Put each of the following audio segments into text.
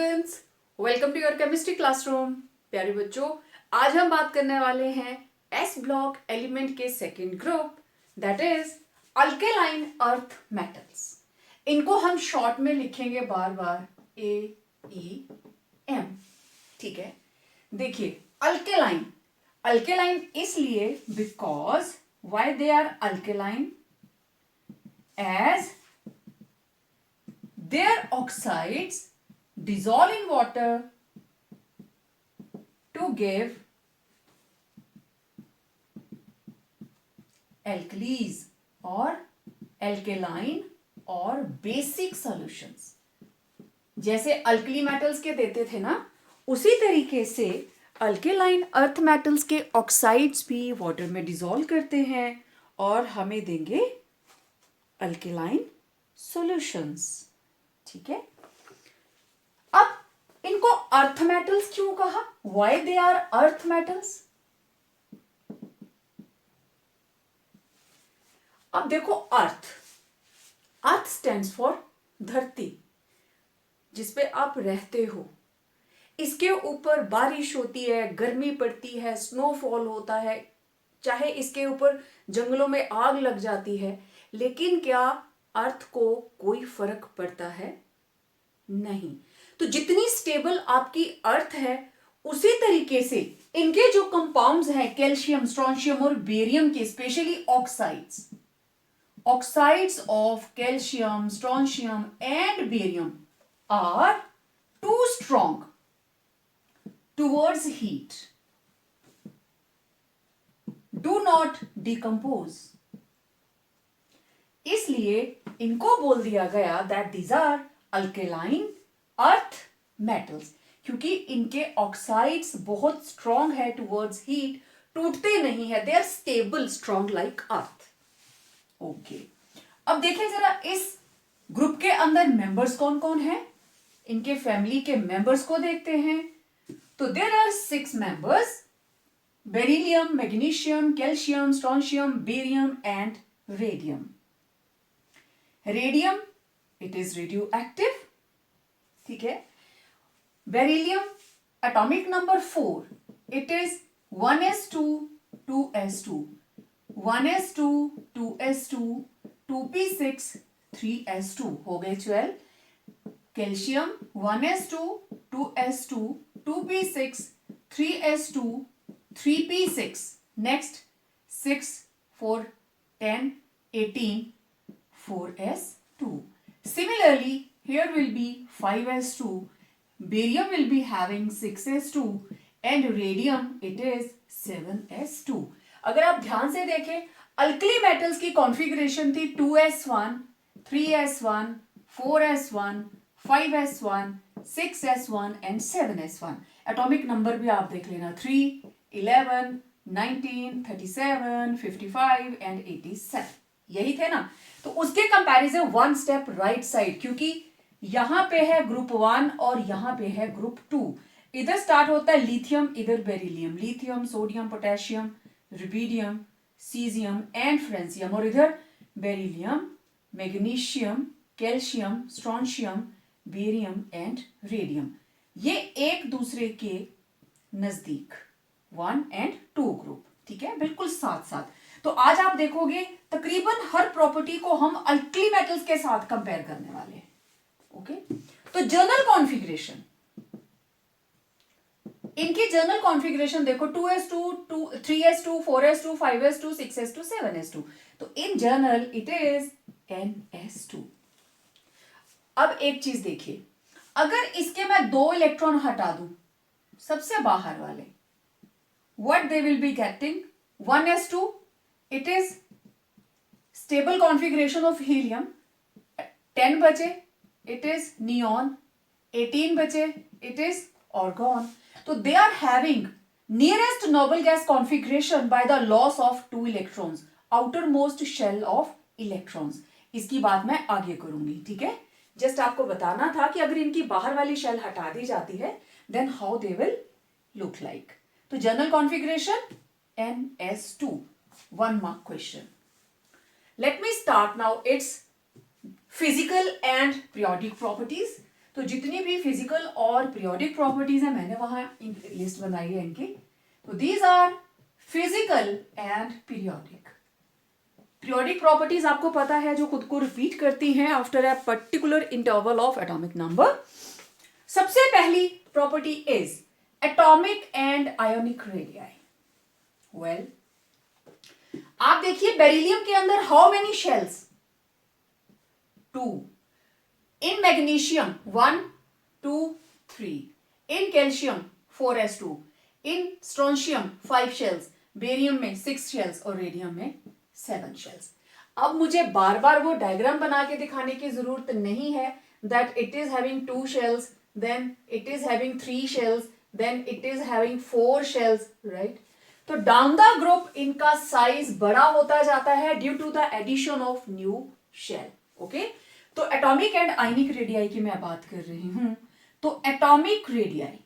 Students, welcome to your chemistry classroom. प्यारे बच्चों, आज हम बात करने वाले हैं एस ब्लॉक एलिमेंट के second group, that is alkaline earth metals. इनको हम शॉर्ट में लिखेंगे बार बार AEM। ठीक है, देखिए अल्केलाइन, अल्केलाइन इसलिए because why they are alkaline, as their oxides dissolve in water to give alkalis or alkaline और बेसिक सॉल्यूशंस। जैसे अल्कली मेटल्स के देते थे ना, उसी तरीके से अल्केलाइन अर्थ मेटल्स के ऑक्साइड्स भी वाटर में डिसॉल्व करते हैं और हमें देंगे अल्केलाइन सॉल्यूशंस। ठीक है, अब इनको अर्थ मेटल्स क्यों कहा? Why they are earth metals? अब देखो, अर्थ, अर्थ स्टैंड्स फॉर धरती, जिसपे आप रहते हो। इसके ऊपर बारिश होती है, गर्मी पड़ती है, स्नोफॉल होता है, चाहे इसके ऊपर जंगलों में आग लग जाती है, लेकिन क्या अर्थ को कोई फर्क पड़ता है? नहीं। तो जितनी स्टेबल आपकी अर्थ है, उसी तरीके से इनके जो कंपाउंड्स हैं कैल्शियम, स्ट्रोंशियम और बेरियम के, specially oxides, oxides of calcium, strontium and barium are too strong towards heat, do not decompose. इसलिए इनको बोल दिया गया that these are alkaline earth metals, क्योंकि इनके ऑक्साइड्स बहुत स्ट्रॉन्ग है टुवर्ड्स हीट, टूटते नहीं है, they are stable, strong like earth. Okay, अब देखें जरा इस ग्रुप के अंदर मेंबर्स कौन कौन है। इनके फैमिली के मेंबर्स को देखते हैं। तो there are 6 members: beryllium, magnesium, calcium, strontium, barium and radium. Radium, it is radioactive. ठीक है, beryllium atomic number 4, it is 1s2 2s2, 1s2 2s2 2p6 3s2, हो गए 12। Calcium 1s2 2s2 2p6 3s2 3p6, next 6 4 10 18 4s2. Similarly, here will be 5s2, barium will be having 6s2 and radium it is 7s2. अगर आप ध्यान से देखें, alkali metals की configuration थी 2s1 3s1 4s1 5s1 6s1 and 7s1। Atomic number भी आप देख लेना, 3 11 19 37 55 and 87, यही थे ना। तो उसके comparison one step right side, क्योंकि यहां पे है ग्रुप 1 और यहां पे है ग्रुप 2। इधर स्टार्ट होता है लिथियम, इधर beryllium, lithium, sodium, potassium, rubidium, caesium and francium, और इधर beryllium, magnesium, calcium, strontium, barium and radium. ये एक दूसरे के नजदीक 1 and 2 ग्रुप। ठीक है, बिल्कुल साथ साथ। तो आज आप देखोगे तकरीबन हर प्रॉपर्टी को हम अल्कली मेटल्स के साथ कंपेयर करने वाले हैं। ओके, तो जर्नल कॉन्फ़िगरेशन, इनकी जर्नल कॉन्फ़िगरेशन देखो, 2s2 3s2 4s2 5s2 6s2 7s2। तो इन जर्नल इट इज ns2। अब एक चीज देखिए, अगर इसके मैं 2 इलेक्ट्रॉन हटा दूं, सबसे बाहर वाले, what they will be getting, 1s2, it is stable configuration of helium, 10 बचे it is neon, 18 बचे it is argon। तो they are having nearest noble gas configuration by the loss of 2 electrons, outermost shell of electrons। इसकी बात मैं आगे करूंगी। ठीक है, जस्ट आपको बताना था कि अगर इनकी बाहर वाली शेल हटा दी जाती है, then how they will look like. तो general configuration ns2, 1 mark question. Let me start now its physical and periodic properties. तो जितनी भी फिजिकल और पीरियोडिक प्रॉपर्टीज है मैंने वहां लिस्ट बनाई है इनकी. तो दीज आर physical and periodic. Periodic properties आपको पता है जो खुद को रिपीट करती हैं after a particular interval of atomic number. सबसे पहली property is atomic and ionic radii. Well, आप देखिए बेरिलियम के अंदर how many shells? 2. In magnesium 1, 2, 3. In calcium 4s2. In strontium 5 shells. Barium में 6 shells और रेडियम में 7 shells. अब मुझे बार बार वो डायग्राम बना के दिखाने की जरूरत नहीं है that it is having 2 shells, then it is having 3 shells, then it is having 4 shells, right? तो डाउन द ग्रुप इनका साइज बड़ा होता जाता है due to the addition of new shell. Okay, तो एटॉमिक एंड आयनिक रेडियाई की मैं बात कर रही हूं. तो एटॉमिक रेडियाई,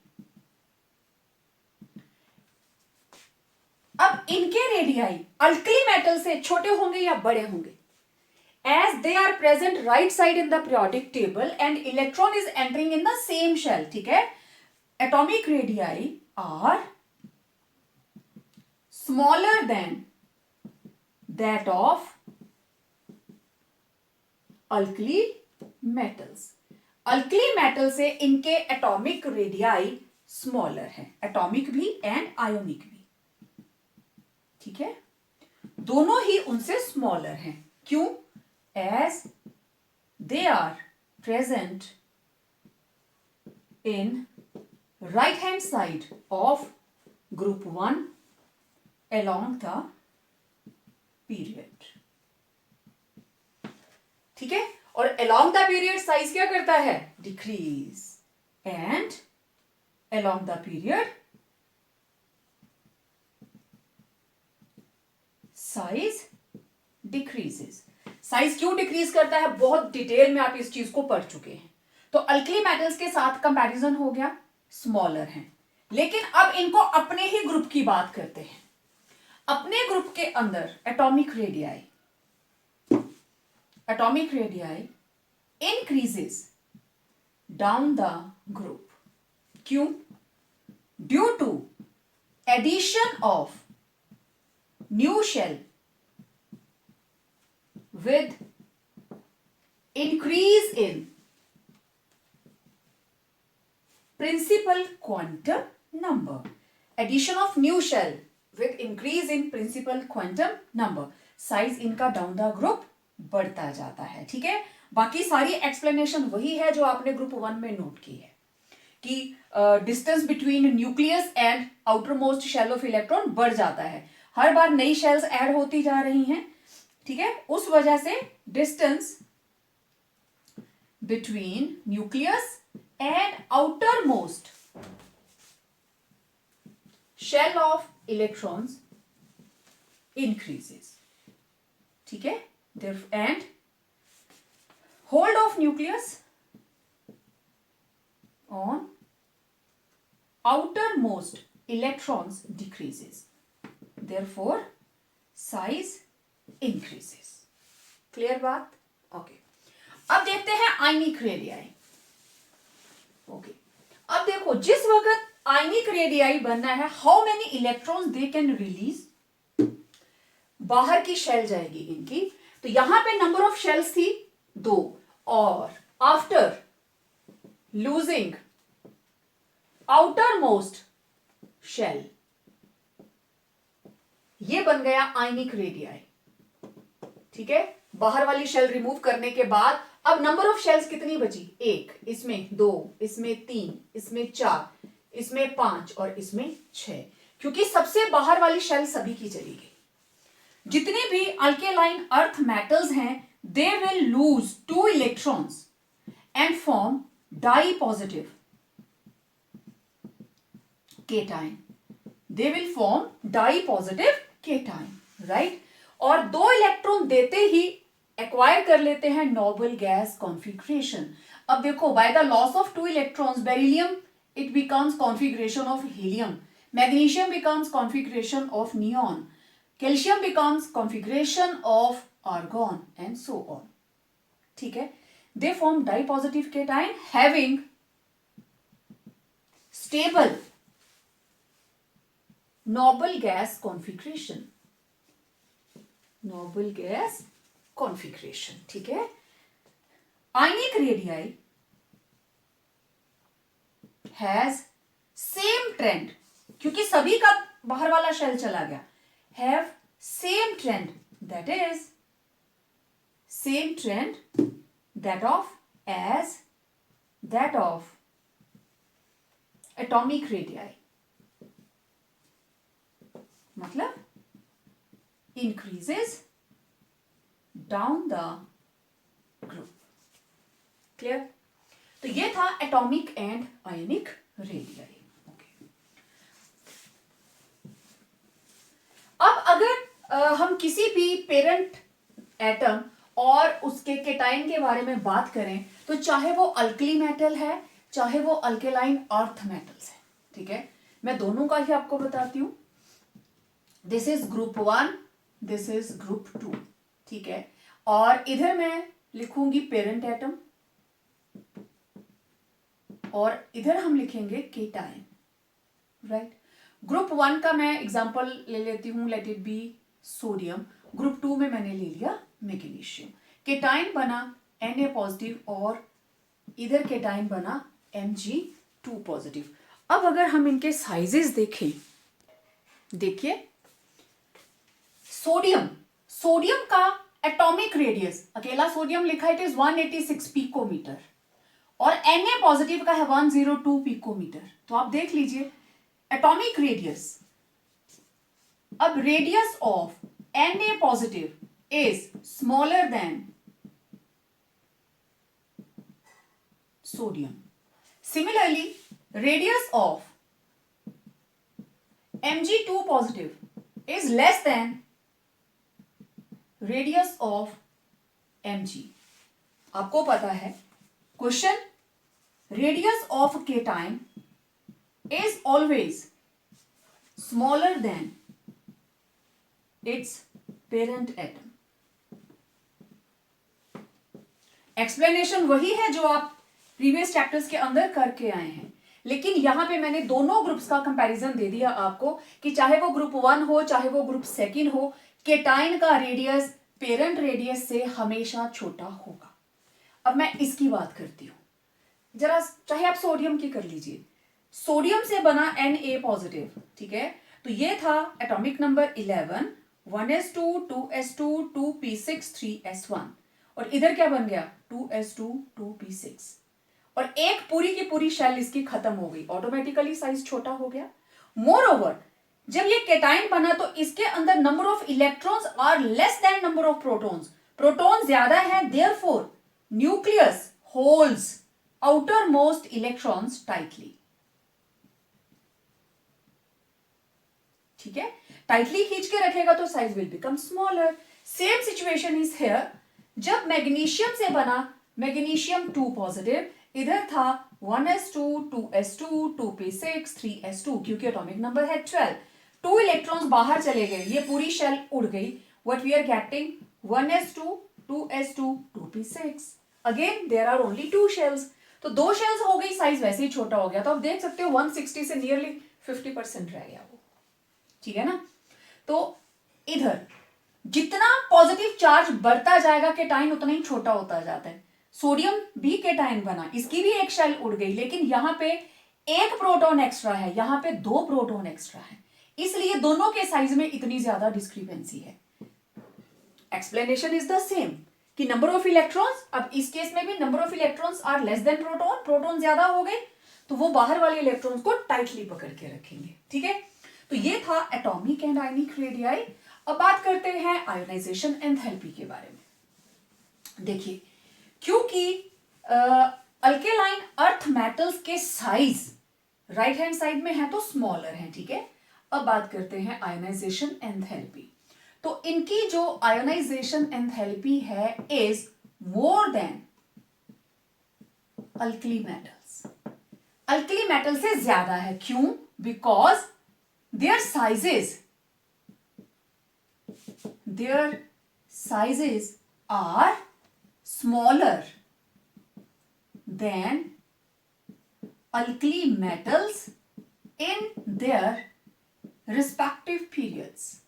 अब इनके रेडियाई अल्कली मेटल से छोटे होंगे या बड़े होंगे? As they are present right side in the periodic table and electron is entering in the same shell. ठीक है, atomic radii are smaller than that of alkali metals. Alkali metal से इनके एटॉमिक रेडियाई स्मॉलर है, atomic भी and ionic भी. ठीक है, दोनों ही उनसे स्मॉलर हैं. क्यों? As they are present in right hand side of group 1 along the period. ठीक है, और along the period साइज क्या करता है? Decrease. And along the period size decreases. Size क्यों डिक्रीज करता है? बहुत डिटेल में आप इस चीज को पढ़ चुके हैं. तो अल्कली मेटल्स के साथ कंपैरिजन हो गया, स्मॉलर हैं. लेकिन अब इनको अपने ही ग्रुप की बात करते हैं. अपने ग्रुप के अंदर atomic radii increases down the group. क्यों? Due to addition of new shell with increase in principal quantum number. Addition of new shell with increase in principal quantum number. Size इनका down the group बढ़ता जाता है. ठीक है, बाकी सारी explanation वही है जो आपने ग्रुप 1 में नोट की है कि distance between nucleus and outermost shell of electron बढ़ जाता है. हर बार नई शेल्स ऐड होती जा रही हैं. ठीक है, उस वजह से distance between nucleus and outermost shell of electrons increases. ठीक है, and hold of nucleus on outermost electrons decreases. Therefore size increases. Clear बात? Okay. अब देखते हैं आयनिक रेडियाई. Okay. अब देखो, जिस वक्त आयनिक रेडियाई बनना है, how many electrons they can release? बाहर की शेल जाएगी इनकी, तो यहां पे नंबर ऑफ शेल्स थी 2, और after losing outermost shell ये बन गया आयनिक रेडियाई. ठीक है, बाहर वाली शेल रिमूव करने के बाद अब नंबर ऑफ शेल्स कितनी बची? 1, इसमें 2, इसमें 3, इसमें 4, इसमें 5 और इसमें 6. क्योंकि सबसे बाहर वाली शेल सभी की चली गई. जितने भी अल्केलाइन अर्थ मेटल्स हैं, they will lose 2 electrons and form dipositive cation. They will form dipositive cation, right? और 2 इलेक्ट्रॉन देते ही एक्वायर कर लेते हैं नोबल गैस कॉन्फिगरेशन. अब देखो, by the loss of 2 electrons, beryllium it becomes configuration of helium, magnesium becomes configuration of neon, calcium becomes configuration of argon and so on. ठीक है, they form dipositive cation having stable noble gas configuration. noble gas configuration, ठीक है. Ionic radii has same trend, क्योंकि सभी का बाहर वाला shell चला गया, have same trend, that is same trend that of atomic radii, मतलब increases down the group. Clear? तो ये था एटॉमिक एंड आयनिक रेडियाई. अब अगर हम किसी भी पेरेंट एटम और उसके केटाइन के बारे में बात करें तो चाहे वो अल्कली मेटल है चाहे वो अल्केलाइन अर्थ मेटल्स है, ठीक है. मैं दोनों का ही आपको बताती हूं. This is group 1, this is group 2, ठीक है. और इधर मैं लिखूंगी पेरेंट एटम और इधर हम लिखेंगे केटाइन, राइट. ग्रुप 1 का मैं एग्जांपल ले लेती हूं, let it be sodium. Group 2 में मैंने ले लिया मैग्नीशियम. केटाइन बना Na पॉजिटिव और इधर केटाइन बना Mg2 पॉजिटिव. अब अगर हम इनके साइजेस देखें, देखिए सोडियम का एटॉमिक रेडियस, अकेला सोडियम लिखा है, इट इज 186 पिकोमीटर और Na पॉजिटिव का है 102 पिकोमीटर. तो आप देख लीजिए एटॉमिक रेडियस. अब radius of Na positive is smaller than sodium. Similarly radius of Mg2 positive is less then radius of Mg. आपको पता है question, radius of cation is always smaller than it's parent atom. Explanation वही है जो आप previous chapters के अंदर करके आए हैं, लेकिन यहां पे मैंने दोनों ग्रुप्स का कंपैरिजन दे दिया आपको कि चाहे वो ग्रुप 1 हो चाहे वो ग्रुप 2 हो, केटाइन का रेडियस पेरेंट रेडियस से हमेशा छोटा होगा. अब मैं इसकी बात करती हूं जरा, चाहे आप सोडियम की कर लीजिए. सोडियम से बना Na पॉजिटिव, ठीक है. तो ये था atomic number 11, 1s2 2s2 2p6 3s1 और इधर क्या बन गया 2s2 2p6 और एक पूरी की पूरी शेल इसकी खत्म हो गई, ऑटोमेटिकली साइज छोटा हो गया. मोर ओवर जब ये केटाइन बना तो इसके अंदर number of electrons are less than number of protons. Proton ज्यादा है, therefore nucleus holds outermost electrons tightly, ठीक है. टाइटली खींच के रखेगा तो size will become smaller. Same situation is here. जब मैग्नीशियम से बना मैग्नीशियम 2 पॉजिटिव, इधर था 1s2 2s2 2p6 3s2, क्योंकि एटॉमिक नंबर है 12. 2 इलेक्ट्रॉन्स बाहर चले गए, ये पूरी शेल उड़ गई. What we are getting 1s2 2s2 2p6. Again there are only 2 shells, तो 2 शेल्स हो गई, साइज वैसे ही छोटा हो गया. तो आप देख सकते हो 160 से नियरली 50% रह गया वो, ठीक है ना. तो इधर जितना पॉजिटिव चार्ज बढ़ता जाएगा केटाइन उतना ही छोटा होता जाता है. सोडियम भी केटाइन बना, इसकी भी एक शेल उड़ गई, लेकिन यहां पे एक प्रोटॉन एक्स्ट्रा है, यहां पे 2 प्रोटॉन एक्स्ट्रा है, इसलिए दोनों के साइज में इतनी ज्यादा डिस्क्रिपेंसी है. एक्सप्लेनेशन इज द सेम कि नंबर ऑफ इलेक्ट्रॉन्स, अब इस केस में भी number of electrons are less than proton, proton ज्यादा हो गए तो वो बाहर वाले इलेक्ट्रॉन्स को टाइटली पकड़ के रखेंगे, ठीक है. तो ये था एटॉमिक एंड आयनिक रेडियाई. अब बात करते हैं आयोनाइजेशन एंथैल्पी के बारे में. देखिए क्योंकि अल्केलाइन अर्थ मेटल्स के साइज राइट हैंड साइड में है तो स्मॉलर है, ठीक है. अब बात करते हैं आयोनाइजेशन एंथैल्पी. तो इनकी जो आयोनाइजेशन एंथैल्पी है is more than alkali metals. Alkali metal से ज्यादा है. क्यों? Because their sizes are smaller than alkali metals in their respective periods.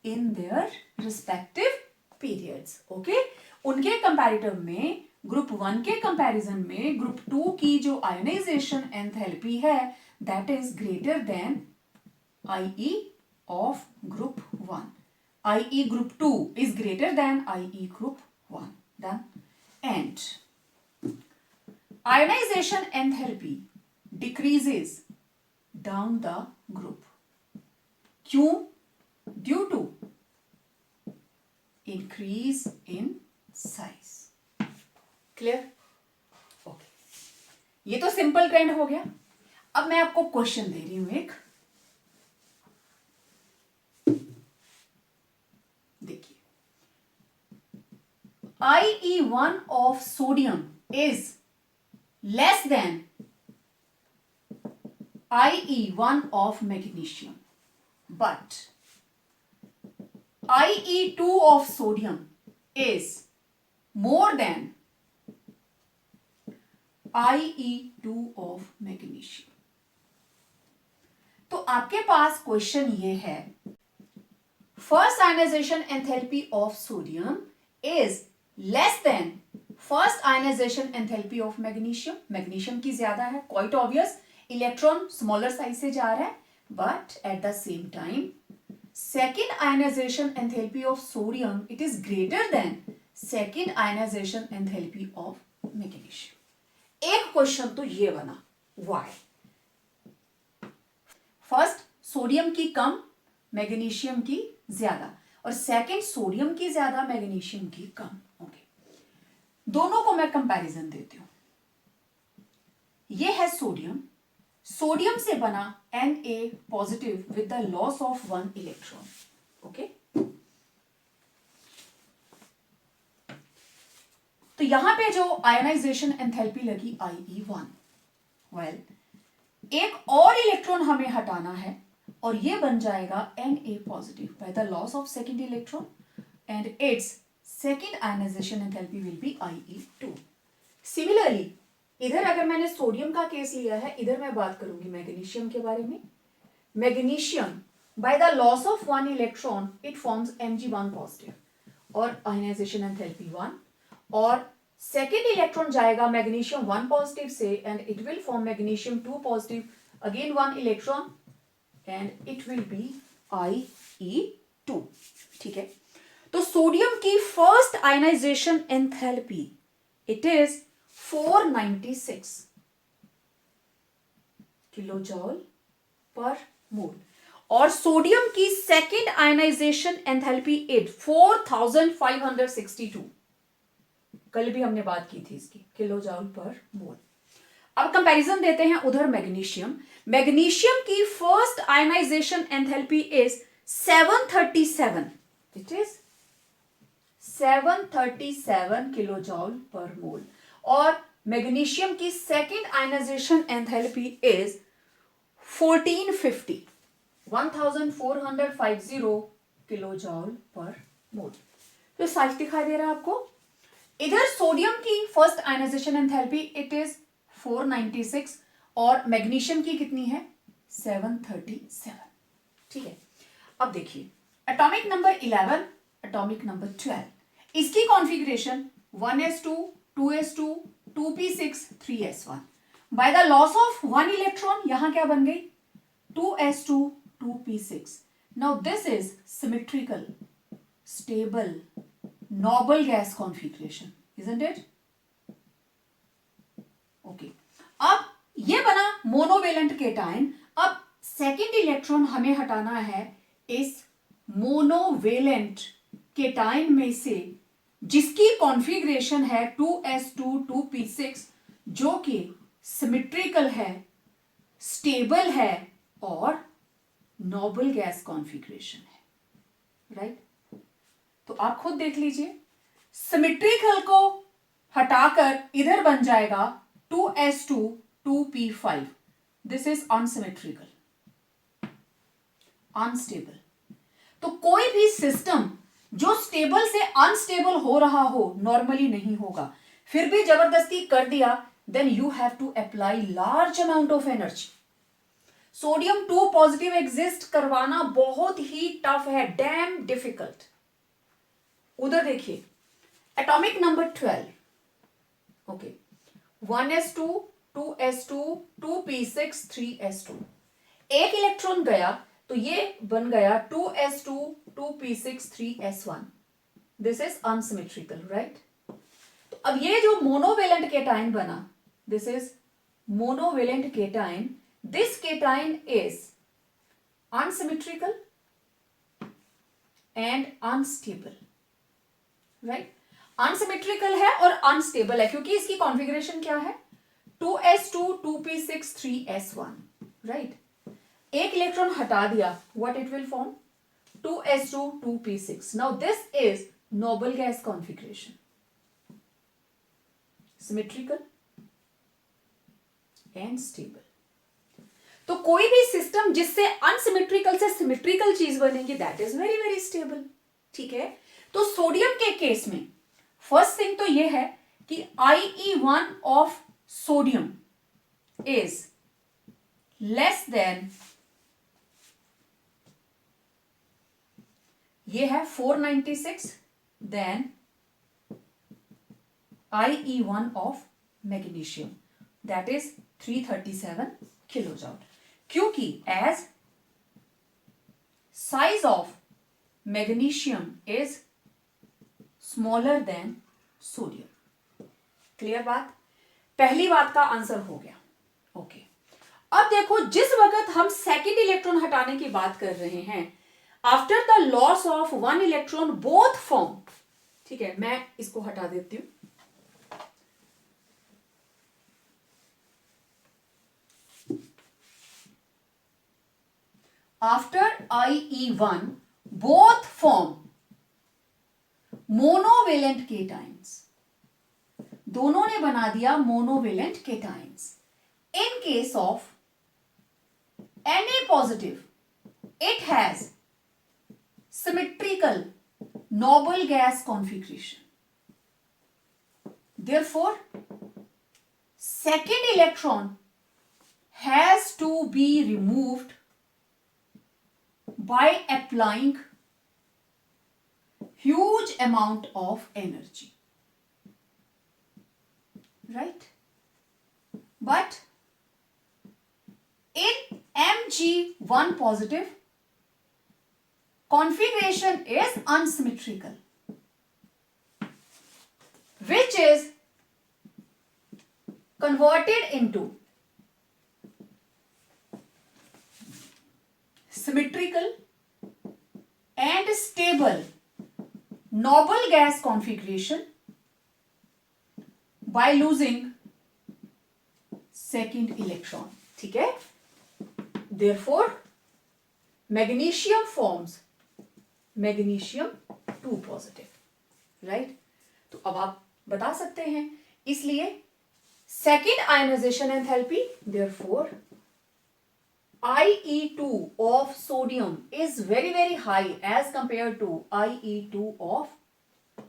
In their respective periods. Okay? उनके कंपैरेटिव में ग्रुप 1 के कंपैरिजन में ग्रुप 2 की जो आयोनाइजेशन एंथैल्पी है that is greater then IE of group 1. IE group 2 is greater than IE group 1. Done. And ionization enthalpy decreases down the group. क्यों? Due to increase in size. Clear? Okay. ये तो simple trend हो गया. अब मैं आपको question दे रही हूं एक. देखिए, IE1 of sodium is less than IE1 of magnesium, but IE2 of sodium is more than IE2 of magnesium. तो आपके पास क्वेश्चन ये है, first ionization enthalpy of sodium is less than first ionization enthalpy of magnesium. magnesium की ज्यादा है, quite obvious, electron smaller size से जा रहा है, but at the same time second ionization enthalpy of sodium it is greater than second ionization enthalpy of magnesium. एक question तो ये बना, why? फर्स्ट सोडियम की कम, मैग्नीशियम की ज्यादा, और सेकंड सोडियम की ज्यादा, मैग्नीशियम की कम. ओके, दोनों को मैं कंपैरिजन देती हूं. ये है सोडियम, सोडियम से बना Na positive with the loss of 1 electron. Okay, तो यहां पे जो आयोनाइजेशन एंथैल्पी लगी IE1, वेल एक और इलेक्ट्रॉन हमें हटाना है और ये बन जाएगा Na positive by the loss of second electron and it's second ionization enthalpy will be IE2. Similarly इधर अगर मैंने सोडियम का केस लिया है, इधर मैं बात करूंगी मैग्नीशियम के बारे में. Magnesium by the loss of 1 electron it forms Mg1 positive और आयोनाइजेशन एंथैल्पी 1, और सेकेंड इलेक्ट्रॉन जाएगा मैग्नीशियम 1 पॉजिटिव से and it will form magnesium 2 positive, again 1 electron and it will B IE2. ठीक है, तो सोडियम की first ionization enthalpy it is 496 किलोजॉल पर मोल, और सोडियम की सेकेंड आयोनाइजेशन एंथैल्पी इज 4562. कल भी हमने बात की थी इसकी, किलोजॉल पर मोल. अब कंपैरिजन देते हैं उधर मैग्नीशियम. मैग्नीशियम की first ionization enthalpy is 737. It is 737 किलोजॉल पर मोल, और मैग्नीशियम की सेकेंड आयोनाइजेशन एंथैल्पी इज 1450 किलोजॉल पर मोल. तो साइज दिखाई दे रहा है आपको. इधर सोडियम की first ionization enthalpy it is 496 और मैग्नीशियम की कितनी है 737. ठीक है, अब देखिए एटॉमिक नंबर 11, एटॉमिक नंबर 12, इसकी configuration 1s2 2s2 2p6 3s1. By the loss of 1 electron यहां क्या बन गई 2s2 2p6. Now this is symmetrical stable noble gas configuration, isn't it? Okay. अब ये बना मोनोवेलेंट केटाइन. अब सेकेंड इलेक्ट्रॉन हमें हटाना है इस मोनोवेलेंट केटाइन में से जिसकी कॉन्फ़िगरेशन है 2s2 2p6, जो कि सिमेट्रिकल है, स्टेबल है और नोबल गैस कॉन्फ़िगरेशन है. राइट? तो आप खुद देख लीजिए, सिमेट्रिकल को हटाकर इधर बन जाएगा 2s2 2p5. This is unsymmetrical, unstable. तो कोई भी सिस्टम जो स्टेबल से अनस्टेबल हो रहा हो नॉर्मली नहीं होगा. फिर भी जबरदस्ती कर दिया, then you have to apply large amount of energy. Sodium 2 positive exist करवाना बहुत ही टफ है, डैम डिफिकल्ट। उधर देखिए atomic number 12, okay, 1s2 2s2 2p6 3s2, एक इलेक्ट्रॉन गया तो ये बन गया 2s2 2p6 3s1, this is unsymmetrical, right. तो अब ये जो मोनोवेलेंट केटाइन बना, this is monovalent cation, this cation is unsymmetrical and unstable, right? Unsymmetrical है और अनस्टेबल है क्योंकि इसकी कॉन्फ़िगरेशन क्या है, 2s2 2p6 3s1, राइट। एक इलेक्ट्रॉन हटा दिया, what it will form, 2s2 2p6। Now this is noble gas configuration, symmetrical and stable. तो कोई भी सिस्टम जिससे अनसिमेट्रिकल से सिमेट्रिकल चीज बनेगी, that is very very stable, ठीक है। तो सोडियम के केस में फर्स्ट थिंग तो ये है कि IE1 of sodium is less than, ये है 496, then IE1 of magnesium, that is 337 kilojoule, क्योंकि as size of magnesium is smaller than sodium. Clear बात, पहली बात का आंसर हो गया, ओके। अब देखो जिस वक्त हम सेकेंड इलेक्ट्रॉन हटाने की बात कर रहे हैं, after the loss of one electron both form, ठीक है, मैं इसको हटा देती हूं, after IE1 both form monovalent cations, दोनों ने बना दिया monovalent cations। in case of Na positive it has symmetrical noble gas configuration, therefore second electron has to be removed by applying huge amount of energy, right? But in Mg1 positive, configuration is unsymmetrical, which is converted into symmetrical and stable noble gas configuration by losing second electron, ठीक है। therefore magnesium forms magnesium 2 positive, right? तो अब आप बता सकते हैं, इसलिए second ionization enthalpy, therefore IE2 of sodium is very very high as compared to IE2 of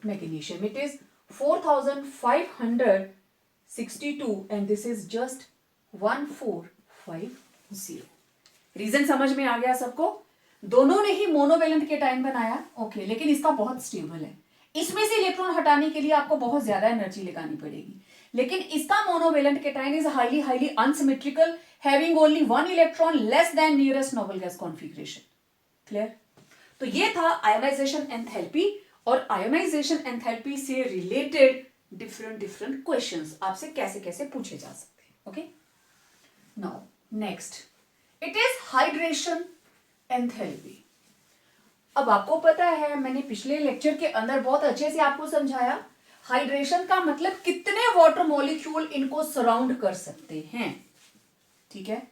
magnesium. It is 4562 and this is just 1450. Reason समझ में आ गया सबको, दोनों ने ही मोनोवेलेंट केटाइन बनाया, ओके, लेकिन इसका बहुत स्टेबल है, इसमें से इलेक्ट्रॉन हटाने के लिए आपको बहुत ज्यादा एनर्जी लगानी पड़ेगी, लेकिन इसका monovalent cation is highly highly unsymmetrical, having only one electron less than nearest noble gas configuration. Clear? तो ये था आयोनाइजेशन एंथैल्पी, और आयोनाइजेशन एंथैल्पी से रिलेटेड डिफरेंट क्वेश्चंस आपसे कैसे कैसे पूछे जा सकते हैं, okay. Now next it is hydration enthalpy. अब आपको पता है, मैंने पिछले लेक्चर के अंदर बहुत अच्छे से आपको समझाया, हाइड्रेशन का मतलब कितने वाटर मॉलिक्यूल इनको सराउंड कर सकते हैं, ठीक है।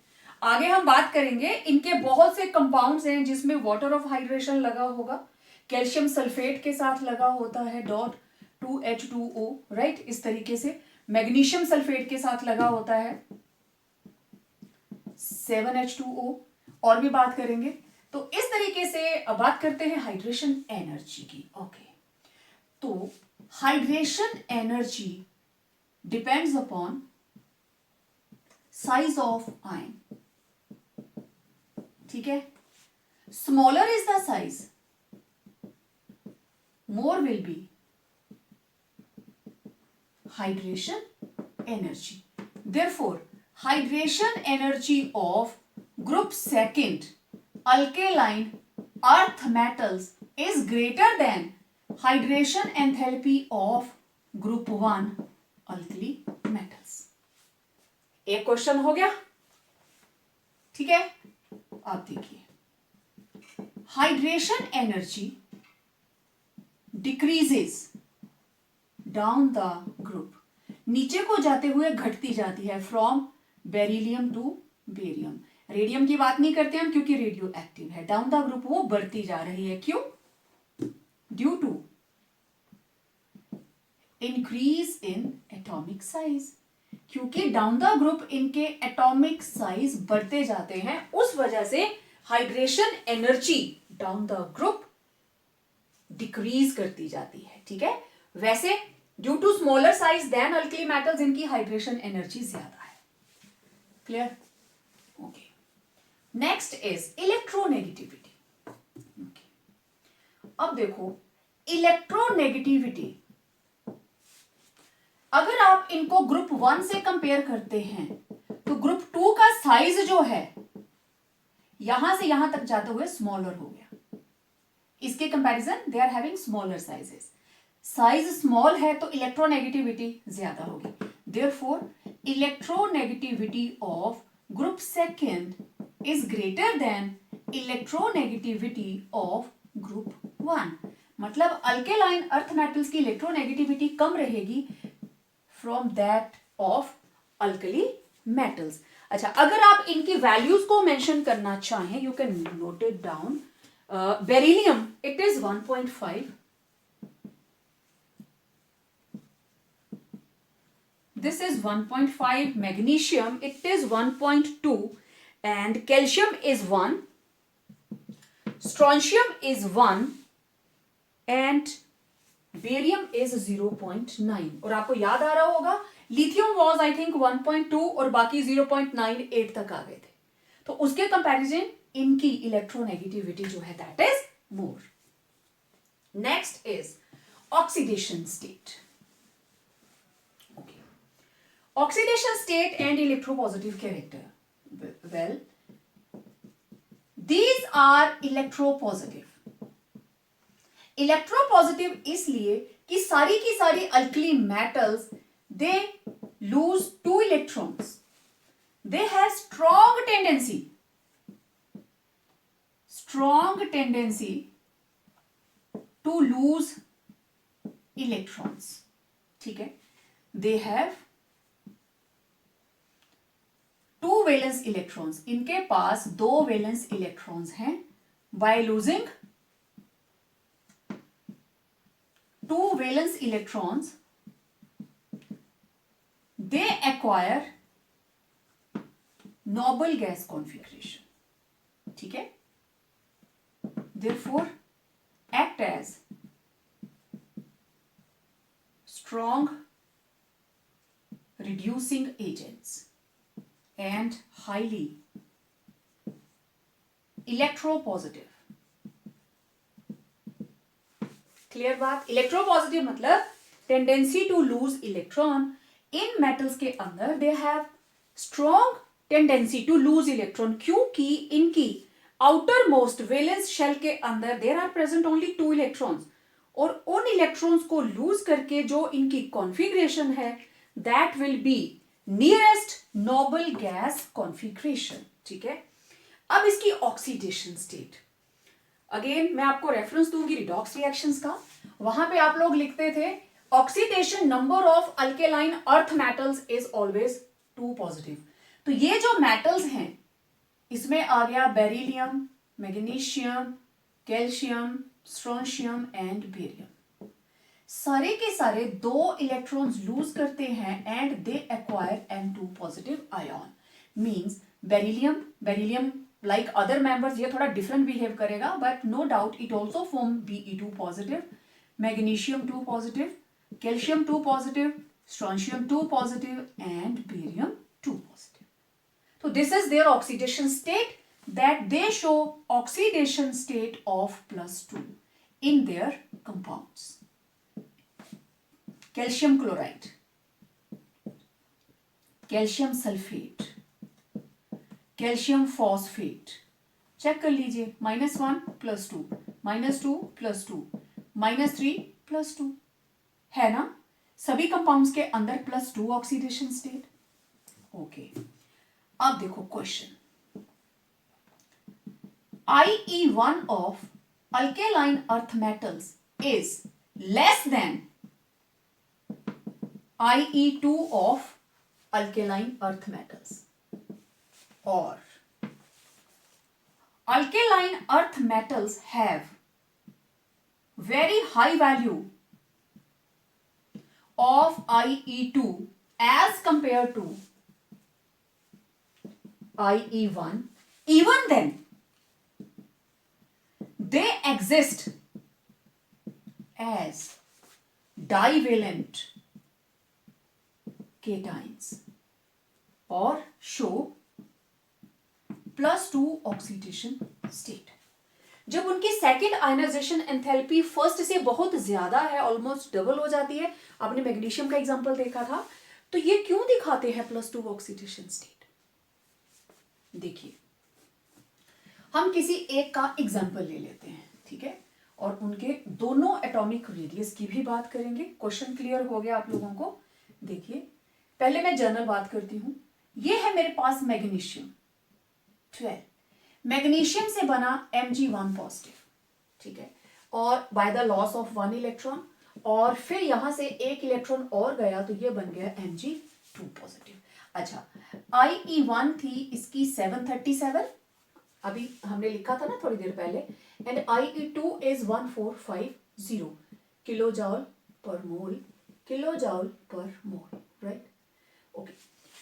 आगे हम बात करेंगे, इनके बहुत से कंपाउंड्स हैं जिसमें वाटर ऑफ हाइड्रेशन लगा होगा, कैल्शियम सल्फेट के साथ लगा होता है डॉट 2H2O, राइट, इस तरीके से मैग्नीशियम सल्फेट के साथ लगा होता है 7H2O, और भी बात करेंगे। तो इस तरीके से अब बात करते हैं हाइड्रेशन एनर्जी की, ओके। तो hydration energy depends upon size of ion. ठीक है, smaller is the size, more will be hydration energy. Therefore, hydration energy of group second alkaline earth metals is greater than hydration enthalpy of group 1 alkali metals. एक question हो गया. ठीक है, आप देखिए, hydration energy decreases down the group, नीचे को जाते हुए घटती जाती है from beryllium to barium. Radium की बात नहीं करते हम क्योंकि रेडियो एक्टिव है. डाउन द ग्रुप वो बढ़ती जा रही है. क्यों? Due to increase in atomic size, क्योंकि डाउन द ग्रुप इनके एटॉमिक साइज बढ़ते जाते हैं, उस वजह से hydration energy down the group decrease करती जाती है. ठीक है, वैसे due to smaller size than alkali metals इनकी हाइड्रेशन एनर्जी ज्यादा है. Clear? Okay. Next is electronegativity. अब देखो, इलेक्ट्रोनेगेटिविटी अगर आप इनको ग्रुप 1 से कंपेयर करते हैं तो ग्रुप 2 का साइज जो है यहां से यहां तक जाते हुए स्मॉलर हो गया. इसके comparison they are having smaller sizes. Size small है तो इलेक्ट्रोनेगेटिविटी ज्यादा होगी. Therefore electronegativity of group second is greater than electronegativity of group 1. मतलब अल्केलाइन अर्थ मेटल्स की इलेक्ट्रोनेगेटिविटी कम रहेगी from that of alkali metals. अच्छा, अगर आप इनकी वैल्यूज को मेंशन करना चाहें, you can note it down. Beryllium, it is 1.5. This is 1.5. Magnesium, it is 1.2. And calcium is 1. Strontium is 1. And barium is 0.9. और आपको याद आ रहा होगा, lithium was I think 1.2 और बाकी 0.98 तक आ गए थे. तो उसके कंपैरिजन इनकी इलेक्ट्रोनेगेटिविटी जो है that is more. Next is oxidation state. Okay, oxidation state and electropositive character. Well, these are electropositive. Electropositive इसलिए कि सारी की सारी alkali metals they lose 2 electrons. They have strong tendency to lose electrons. ठीक है, they have 2 valence electrons. इनके पास 2 valence electrons हैं. By losing 2 valence electrons, they acquire noble gas configuration. ठीक है, therefore act as strong reducing agents and highly electropositive. Clear बात? Electropositive मतलब tendency to lose electron. इन metals के अंदर they have strong tendency to lose electron, क्योंकि इनकी outermost valence shell के अंदर there are present only 2 electrons, और उन इलेक्ट्रॉन्स को लूज करके जो इनकी कॉन्फ़िगरेशन है that will be nearest noble gas configuration. ठीक है, अब इसकी ऑक्सीडेशन स्टेट. अगेन मैं आपको रेफरेंस दूंगी रिडॉक्स रिएक्शंस का. वहां पे आप लोग लिखते थे oxidation number of alkaline earth metals is always 2 positive. तो ये जो मेटल्स हैं इसमें आ गया beryllium, magnesium, calcium, strontium and barium. सारे के सारे 2 इलेक्ट्रॉन्स लूज करते हैं and they acquire N2 positive ion. Means beryllium like other members ये थोड़ा different behave करेगा, but no doubt it also form Be2 positive, magnesium 2 positive, calcium 2 positive, strontium 2 positive and barium 2 positive. So this is their oxidation state, that they show oxidation state of +2 in their compounds. Calcium chloride, calcium sulfate, calcium phosphate, check कर लीजिए, -1 +2, -2 +2, -3 +2 है ना, सभी compounds के अंदर +2 oxidation state. Okay, अब देखो question. IE1 of alkaline earth metals is less than IE2 of alkaline earth metals, or alkaline earth metals have very high value of IE2 as compared to IE1, even then they exist as divalent cations or show +2 oxidation state. जब उनकी second ionization enthalpy first से बहुत ज्यादा है, almost double हो जाती है, आपने मैग्नीशियम का एग्जांपल देखा था, तो ये क्यों दिखाते हैं +2 ऑक्सीडेशन स्टेट. देखिए, हम किसी एक का एग्जांपल ले लेते हैं, ठीक है, और उनके दोनों एटॉमिक रेडियस की भी बात करेंगे. क्वेश्चन क्लियर हो गया आप लोगों को. देखिए, पहले मैं जनरल बात करती हूं. ये है मेरे पास मैग्नीशियम 12. मैग्नीशियम से बना Mg1 पॉजिटिव, ठीक है, और by the loss of 1 electron, और फिर यहां से एक इलेक्ट्रॉन और गया तो ये बन गया Mg2 पॉजिटिव. अच्छा, IE1 थी इसकी 737, अभी हमने लिखा था ना थोड़ी देर पहले, एंड IE2 इज 1450 किलोजूल पर मोल, किलोजूल पर मोल, राइट. ओके,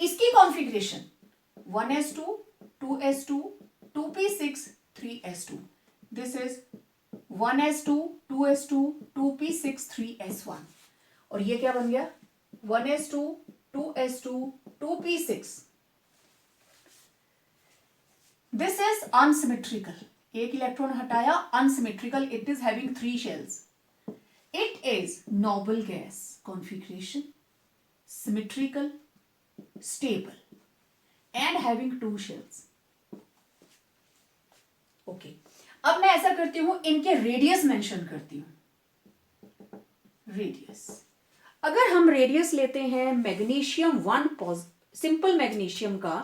इसकी configuration 1s2 2s2 2p6 3s2. This is 1s2 2s2 2p6 3s1, और ये क्या बन गया 1s2 2s2 2p6. This is unsymmetrical, एक इलेक्ट्रॉन हटाया, unsymmetrical. It is having 3 shells. It is noble gas configuration, symmetrical, stable, and having 2 shells. Okay, अब मैं ऐसा करती हूं, इनके रेडियस मेंशन करती हूं. रेडियस, अगर हम रेडियस लेते हैं मैग्नीशियम 1 सिंपल मैग्नीशियम का,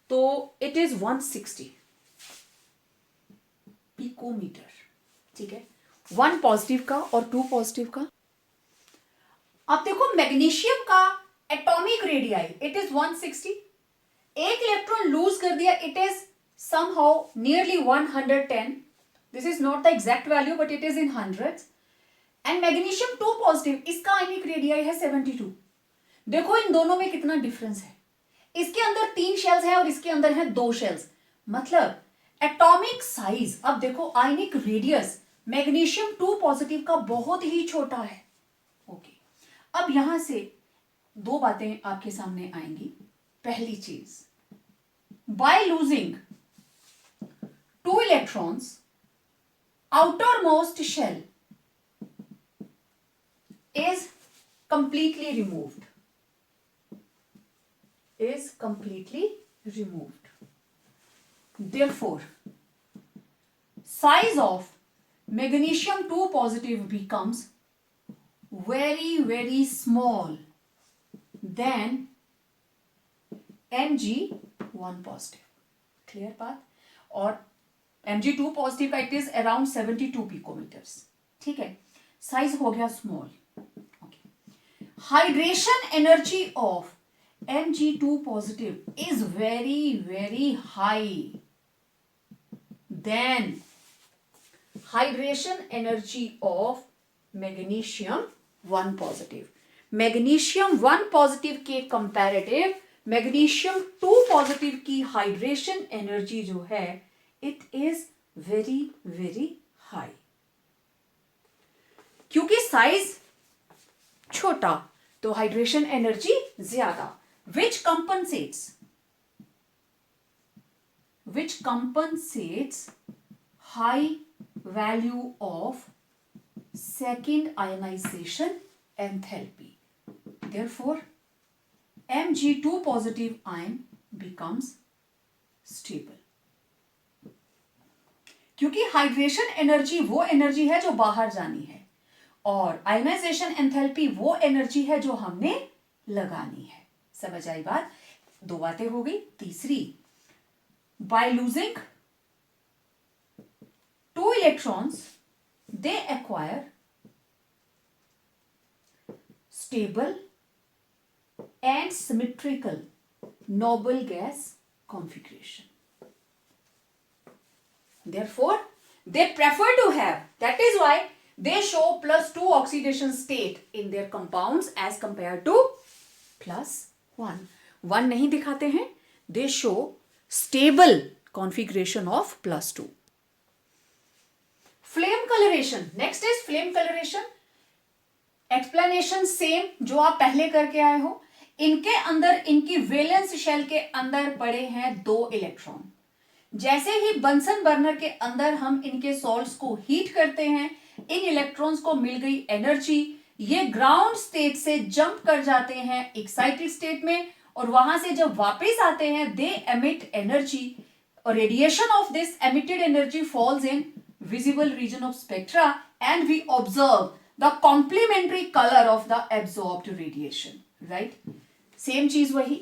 तो इट इज 160 पिकोमीटर, ठीक है, 1 पॉजिटिव का और 2 पॉजिटिव का. अब देखो, मैग्नीशियम का एटॉमिक रेडियाई इट इज 160. एक इलेक्ट्रॉन लूज कर दिया, it is somehow nearly 110. This is not the exact value but it is in hundreds. And magnesium 2 positive, इसका आयनिक रेडियाई है 72. देखो इन दोनों में कितना डिफरेंस है. इसके अंदर 3 शेल्स हैं और इसके अंदर है 2 शेल्स, मतलब एटॉमिक साइज. अब देखो, आयनिक रेडियस मैग्नीशियम 2 पॉजिटिव का बहुत ही छोटा है. ओके, अब यहां से 2 बातें आपके सामने आएंगी. पहली चीज, by losing 2 electrons, outermost shell is completely removed. Therefore, size of magnesium 2 positive becomes very, very small than Mg1 positive. Clear बात? और Mg2 पॉजिटिव का इट इज अराउंड 72 पिकोमीटर्स. ठीक है, साइज हो गया small. Hydration energy of Mg2 positive is very very high than hydration energy of magnesium 1 positive. Magnesium 1 positive के comparative magnesium 2 positive की hydration energy जो है it is very very high. क्योंकि size छोटा तो हाइड्रेशन एनर्जी ज्यादा, which compensates high value of second ionization enthalpy. Therefore, Mg2 positive ion becomes stable. क्योंकि hydration energy वो एनर्जी है जो बाहर जानी है और आयोनाइजेशन एंथैल्पी वो एनर्जी है जो हमने लगानी है। समझ आई बात? दो बातें हो गई। तीसरी, by losing 2 electrons they acquire stable and symmetrical noble gas configuration. Therefore, they prefer to have, that is why they show +2 oxidation state in their compounds as compared to +1. 1 नहीं दिखाते हैं, they show stable configuration of +2. Flame coloration. Next is flame coloration. Explanation same जो आप पहले करके आए हो। इनके अंदर, इनकी वैलेंस शेल के अंदर पड़े हैं 2 इलेक्ट्रॉन। जैसे ही बंसन बर्नर के अंदर हम इनके सॉल्ट्स को हीट करते हैं, इन इलेक्ट्रॉन्स को मिल गई एनर्जी, ये ग्राउंड स्टेट से जंप कर जाते हैं एक्साइटेड स्टेट में और वहां से जब वापस आते हैं दे एमिट एनर्जी और radiation of this emitted energy falls in visible region of spectra and we observe the complementary colour of the absorbed radiation. Right, same चीज वही।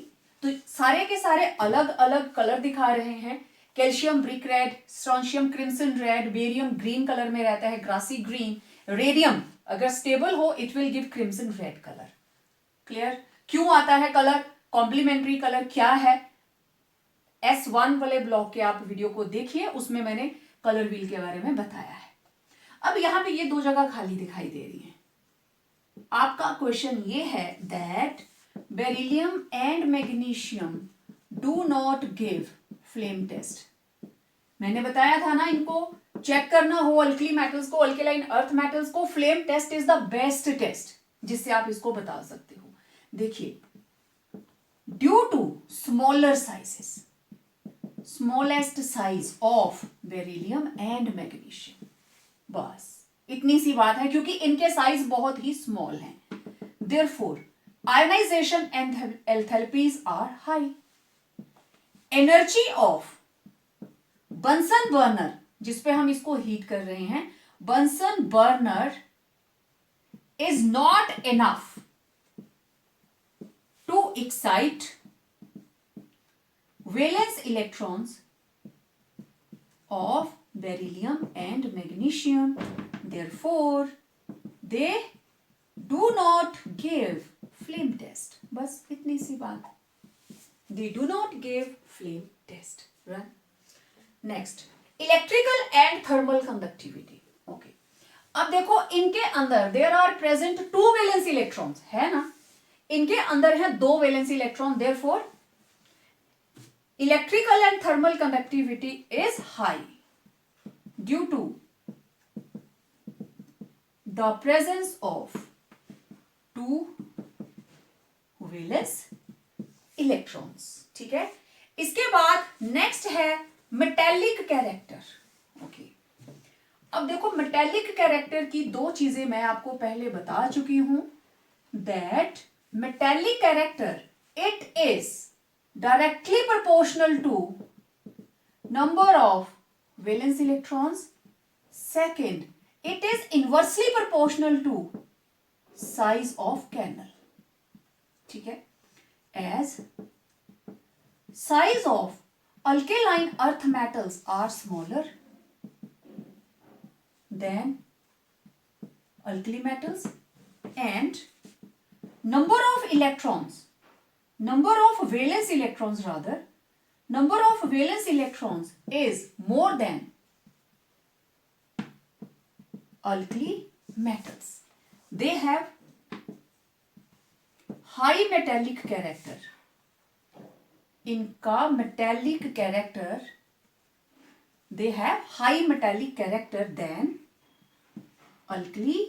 तो सारे के सारे अलग अलग कलर दिखा रहे हैं। Calcium brick red, strontium crimson red, barium green colour में रहता है, ग्रासी ग्रीन। रेडियम अगर स्टेबल हो it will give crimson red colour. Clear? क्यों आता है कलर? कॉम्प्लीमेंट्री कलर क्या है? S1 वाले ब्लॉक के आप वीडियो को देखिए, उसमें मैंने कलर व्हील के बारे में बताया है। अब यहां पे ये 2 जगह खाली दिखाई दे रही है। आपका क्वेश्चन ये है that beryllium and magnesium do not give flame test. मैंने बताया था ना, इनको चेक करना हो अल्कली मेटल्स को, अल्केलाइन अर्थ मेटल्स को, flame test is the best test जिससे आप इसको बता सकते हो। देखिए, due to smaller sizes, smallest size of beryllium and magnesium, बस इतनी सी बात है, क्योंकि इनके साइज बहुत ही स्मॉल हैं। Therefore ionization enthalpies are high. Energy of Bunsen burner, जिसपे हम इसको हीट कर रहे हैं, Bunsen burner is not enough to excite valence electrons of beryllium and magnesium. Therefore, they do not give flame test. बस इतनी सी बात। They do not give flame test. Right? Next, electrical and thermal conductivity. Okay. अब देखो, इनके अंदर there are present 2 valence electrons, है ना? इनके अंदर है 2 valence electron. Therefore, electrical and thermal conductivity is high due to the presence of 2 valence electrons. ठीक है? इसके बाद नेक्स्ट है मेटेलिक कैरेक्टर। ओके, अब देखो, मेटेलिक कैरेक्टर की 2 चीजें मैं आपको पहले बता चुकी हूं that metallic character it is directly proportional to number of valence electrons. Second, it is inversely proportional to size of kernel. ठीक है? As size of alkaline earth metals are smaller than alkali metals and number of valence electrons is more than alkali metals. They have high metallic character. इनका metallic character, they have high metallic character than alkali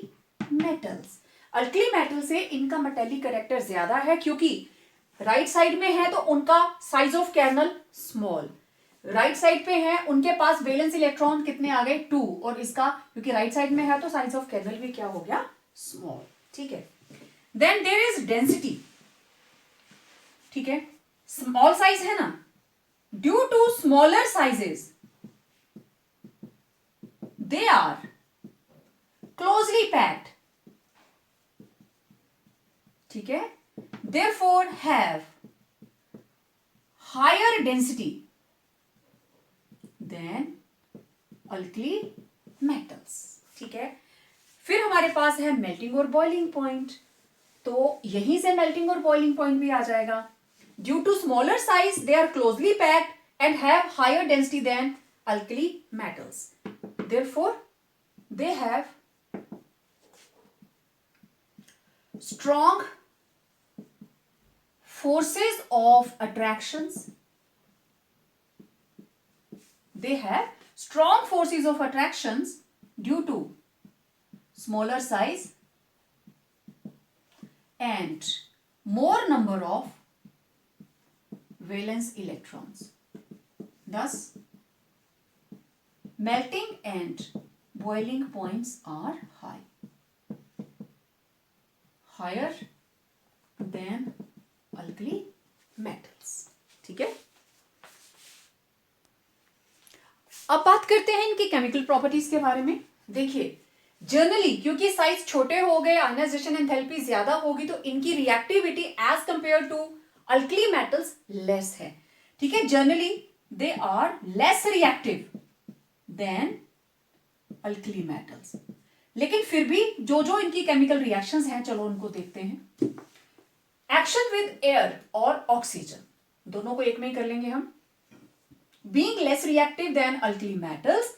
metals. Alkali metal से इनका metallic character ज्यादा है, क्योंकि right side में है तो उनका size of kernel small, right side पे है उनके पास वैलेंस इलेक्ट्रॉन कितने आ गए 2, और इसका क्योंकि राइट साइड में है तो साइज ऑफ कर्नल भी क्या हो गया स्मॉल, ठीक है। देन देयर इज डेंसिटी, ठीक है, स्मॉल साइज है ना, due to smaller sizes they are closely packed, ठीक है, therefore have higher density than alkali metals, ठीक है। फिर हमारे पास है मेल्टिंग और बॉइलिंग पॉइंट, तो यहीं से मेल्टिंग और बॉइलिंग पॉइंट भी आ जाएगा। Due to smaller size they are closely packed and have higher density than alkali metals, therefore they have strong forces of attractions, they have strong forces of attractions due to smaller size and more number of valence electrons, thus melting and boiling points are higher than alkali metals, ठीक है। अब बात करते हैं इनकी chemical properties के बारे में। देखिए जनरली क्योंकि साइज छोटे हो गए, आयनाइजेशन एंथैल्पी ज्यादा होगी, तो इनकी reactivity as compare to alkali metals less है, ठीक है। Generally they are less reactive than alkali metals, लेकिन फिर भी जो जो इनकी केमिकल रिएक्शंस हैं चलो उनको देखते हैं। एक्शन विद एयर और ऑक्सीजन, दोनों को एक में ही कर लेंगे हम। Being less reactive than alkali metals,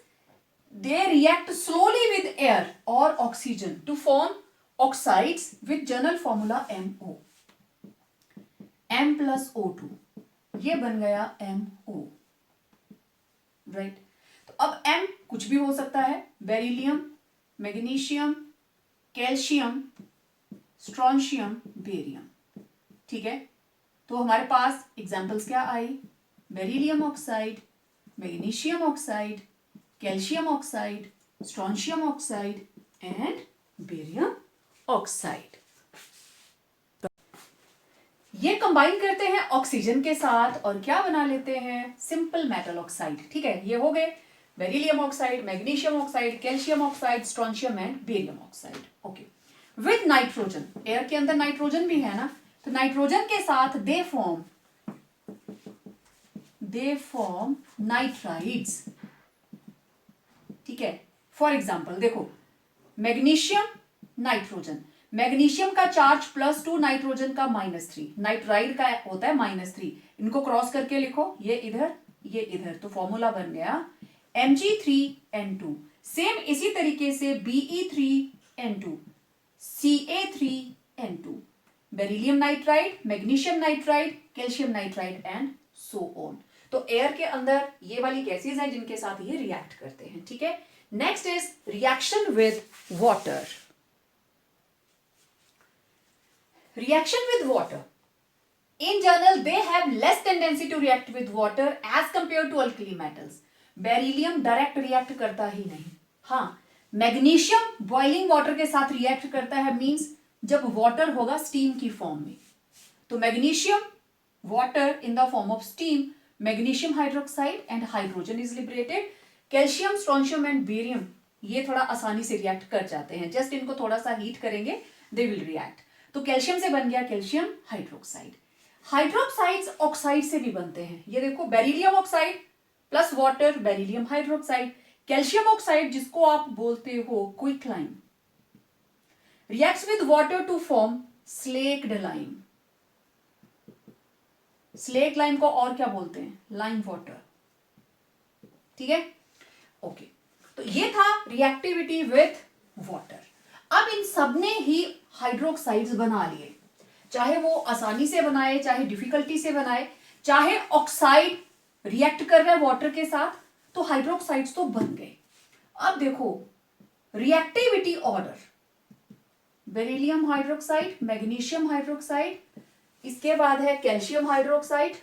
they react slowly with air or oxygen to form oxides with general formula MO, M plus O2, ये बन गया MO, राइट। तो अब M कुछ भी हो सकता है, beryllium, magnesium, calcium, strontium, barium, ठीक है। तो हमारे पास एग्जाम्पल्स क्या आई, beryllium oxide, magnesium oxide, calcium oxide, strontium oxide and barium oxide. ये कंबाइन करते हैं ऑक्सीजन के साथ और क्या बना लेते हैं, सिंपल मेटल ऑक्साइड, ठीक है। ये हो गए beryllium oxide, magnesium oxide, calcium oxide, strontium and barium oxide, okay. With nitrogen, air के अंदर नाइट्रोजन भी है ना, तो नाइट्रोजन के साथ दे फॉर्म नाइट्राइड्स, ठीक है। फॉर एग्जाम्पल देखो, मैग्नीशियम नाइट्रोजन, मैग्नीशियम का चार्ज +2, नाइट्रोजन का -3, नाइट्राइड का होता है -3, इनको क्रॉस करके लिखो, ये इधर ये इधर, तो फॉर्मूला बन गया Mg3N2। सेम इसी तरीके से Be3N2, Ca3N2, beryllium nitride, magnesium nitride, calcium nitride and so on. तो एयर के अंदर ये वाली गैसेज हैं जिनके साथ ये रिएक्ट करते हैं, ठीक है। Next is reaction with water. Reaction with water, in general they have less tendency to react with water as compared to alkali metals। Beryllium direct react करता ही नहीं, हाँ मैग्नीशियम बॉइलिंग वाटर के साथ रिएक्ट करता है, मींस जब water होगा steam की फॉर्म में, तो magnesium water in the form of steam, magnesium hydroxide and hydrogen is liberated. Calcium, strontium and barium ये थोड़ा आसानी से रिएक्ट कर जाते हैं, जस्ट इनको थोड़ा सा हीट करेंगे दे विल रिएक्ट। तो कैल्शियम से बन गया कैल्शियम हाइड्रोक्साइड। हाइड्रोक्साइड्स ऑक्साइड से भी बनते हैं, ये देखो beryllium oxide plus water, beryllium hydroxide. Calcium oxide जिसको आप बोलते हो quicklime, reacts with water to form slaked lime. Slaked lime को और क्या बोलते हैं, लाइम वाटर, ठीक है, ओके। तो ये था रिएक्टिविटी विद वाटर। अब इन सबने ही हाइड्रोक्साइड्स बना लिए, चाहे वो आसानी से बनाए चाहे डिफिकल्टी से बनाए, चाहे ऑक्साइड रिएक्ट कर रहे हैं वाटर के साथ, तो हाइड्रोक्साइड्स तो बन गए। अब देखो reactivity order, beryllium hydroxide, magnesium hydroxide, इसके बाद है calcium hydroxide,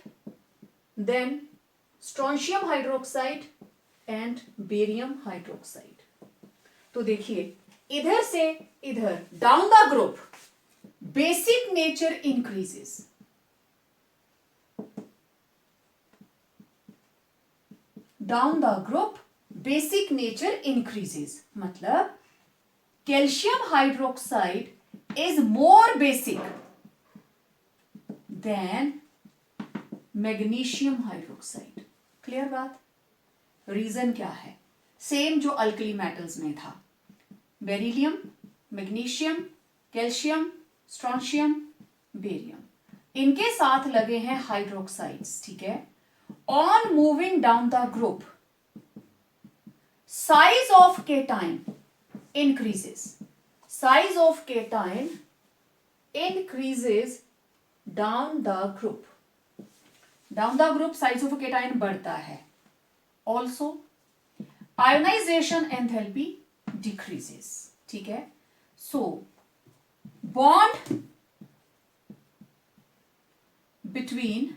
then strontium hydroxide and barium hydroxide. तो देखिए इधर से इधर down the group basic nature increases, down the group basic nature increases, मतलब calcium hydroxide is more basic than magnesium hydroxide. Clear बात? रीजन क्या है? सेम जो अल्कली मेटल्स में था, beryllium, magnesium, calcium, strontium, barium, इनके साथ लगे हैं हाइड्रोक्साइड्स, ठीक है। On moving down the group size of cation increases, size of cation increases down the group, down the group size of cation बढ़ता है। also ionization enthalpy decreases, ठीक है। so bond between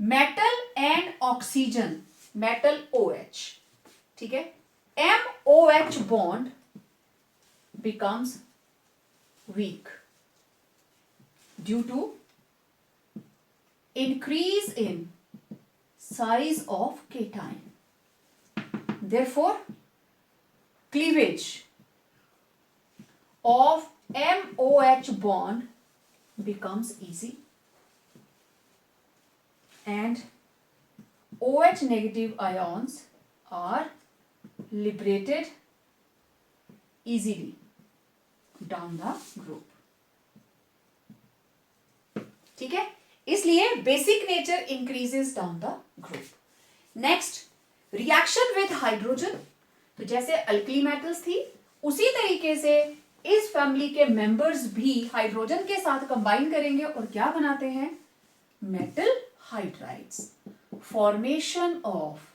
metal and oxygen, metal OH, ठीक है, MOH bond becomes weak due to increase in size of cation. Therefore, cleavage of MOH bond becomes easy and OH negative ions are liberated easily down the group, ठीक है। इसलिए basic nature increases down the group. Next, reaction with hydrogen. तो जैसे alkali metals थी उसी तरीके से इस फैमिली के मेंबर्स भी हाइड्रोजन के साथ कंबाइन करेंगे और क्या बनाते हैं? Metal hydrides. Formation of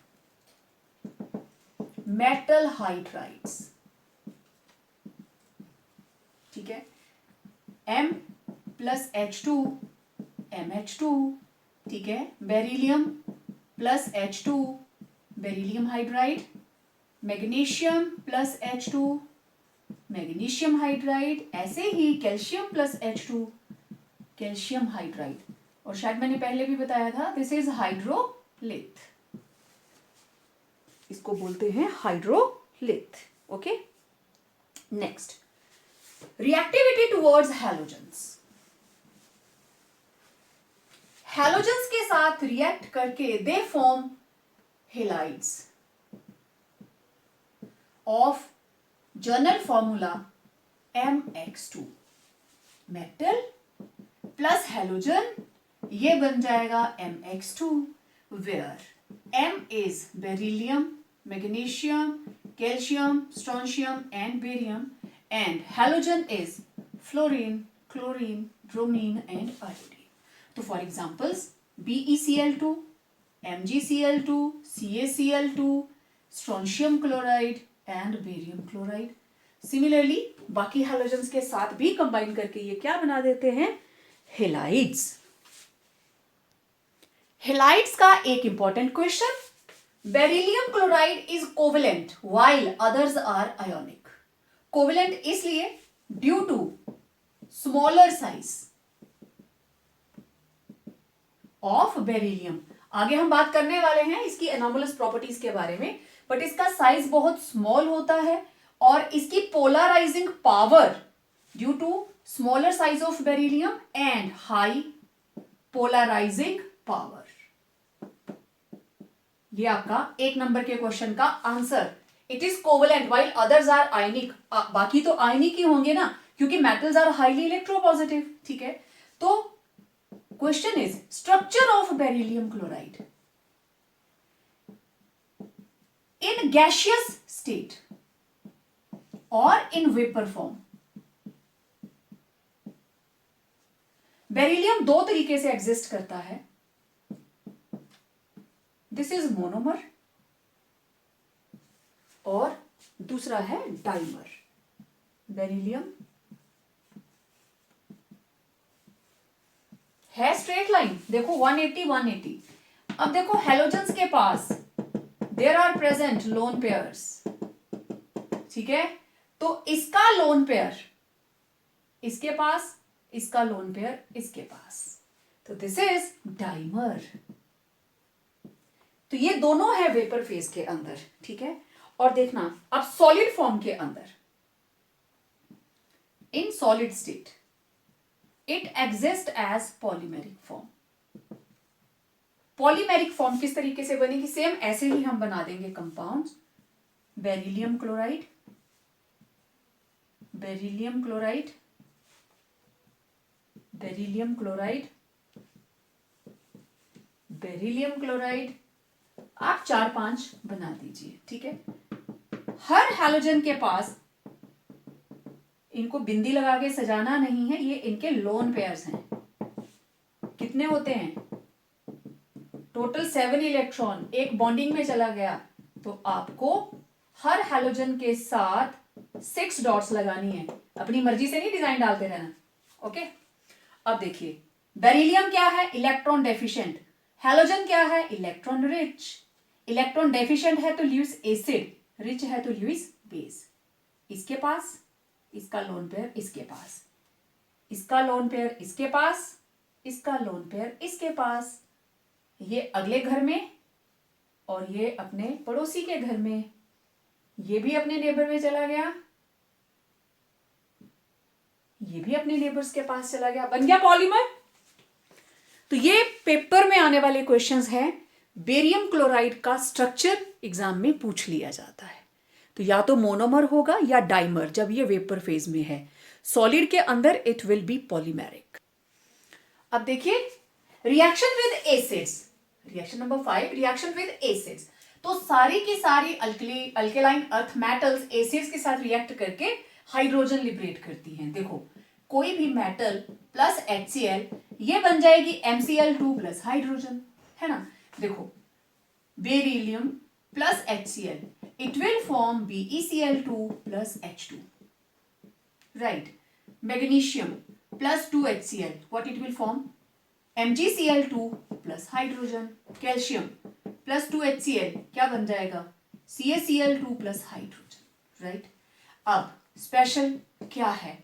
metal hydrides, ठीक है। M प्लस H2 MH2, ठीक है। Beryllium plus H2 beryllium hydride, magnesium plus H2 magnesium hydride, ऐसे ही calcium plus H2 calcium hydride. और शायद मैंने पहले भी बताया था, दिस इज हाइड्रोलिथ, इसको बोलते हैं hydrolith. Okay, next, reactivity towards halogens. Halogens के साथ रिएक्ट करके they form halides of general formula MX2। Metal plus halogen, ये बन जाएगा MX2, where M is beryllium, magnesium, calcium, strontium and barium, and halogen is fluorine, chlorine, bromine and iodine. So for examples, BeCl2, MgCl2, CaCl2, strontium chloride and barium chloride. Similarly, बाकी halogens के साथ भी combine करके ये क्या बना देते हैं? हेलाइड्स। हेलाइड्स का एक important question, beryllium chloride is covalent while others are ionic. Covalent इसलिए due to smaller size of beryllium. आगे हम बात करने वाले हैं इसकी एनोमलस प्रॉपर्टीज के बारे में, बट इसका साइज बहुत स्मॉल होता है और इसकी polarising power due to smaller size of beryllium and high polarising power. ये आपका एक नंबर के क्वेश्चन का answer. It is covalent while others are ionic. बाकी तो आयनिक ही होंगे ना, क्योंकि मेटल्स आर हाईली इलेक्ट्रोपॉजिटिव, ठीक है। तो question is structure of beryllium chloride in gaseous state और इन वेपर फॉर्म। बेरिलियम दो तरीके से एग्जिस्ट करता है, दिस इज मोनोमर और दूसरा है डाइमर। बेरिलियम है स्ट्रेट लाइन, देखो 180 180। अब देखो हेलोजन्स के पास there are present lone pairs, ठीक है, तो इसका लोन पेयर इसके पास, इसका लोन पेयर इसके पास, तो दिस इज डाइमर। तो ये दोनों है वेपर फेज के अंदर, ठीक है। और देखना अब सॉलिड फॉर्म के अंदर, in solid state it exist as polymeric form. Polymeric form किस तरीके से बनेगी, सेम ऐसे ही हम बना देंगे compounds, beryllium chloride, beryllium chloride, beryllium chloride, beryllium chloride, आप 4-5 बना दीजिए, ठीक है। हर हैलोजन के पास, इनको बिंदी लगा के सजाना नहीं है, ये इनके लोन पेयर्स हैं। कितने होते हैं टोटल 7 इलेक्ट्रॉन, एक बॉन्डिंग में चला गया, तो आपको हर हैलोजन के साथ 6 डॉट्स लगानी है, अपनी मर्जी से नहीं डिजाइन डालते रहना, ओके। अब देखिए बेरिलियम क्या है, इलेक्ट्रॉन डेफिशिएंट, हैलोजन क्या है, इलेक्ट्रॉन रिच। इलेक्ट्रॉन डेफिशिएंट है तो ल्यूइस एसिड, रिच है तो ल्यूइस बेस। इसके पास इसका लोन पेयर इसके पास, इसका लोन पेयर इसके पास, इसका लोन पेयर इसके पास, ये अगले घर में और ये अपने पड़ोसी के घर में, ये भी अपने नेबर में चला गया, ये भी अपने नेबर्स के पास चला गया, बन गया पॉलीमर। तो ये पेपर में आने वाले क्वेश्चंस हैं, बेरियम क्लोराइड का स्ट्रक्चर एग्जाम में पूछ लिया जाता है। तो या तो मोनोमर होगा या डाइमर, जब ये वेपर फेज में है। सॉलिड के अंदर इट विल बी पॉलीमेरिक। अब देखिए reaction with acids, reaction number 5, reaction with acids. तो सारी की सारी अल्केलाइन अर्थ मेटल्स एसिड्स के साथ रिएक्ट करके हाइड्रोजन लिबरेट करती हैं। देखो कोई भी मेटल प्लस HCl, ये बन जाएगी MCl2 प्लस हाइड्रोजन, है ना। देखो beryllium plus HCl, it will form BeCl2 plus H2, right. Magnesium plus 2HCl, what it will form, MgCl2 plus hydrogen. Calcium plus 2HCl क्या बन जाएगा, CaCl2 plus hydrogen, right. अब स्पेशल क्या है,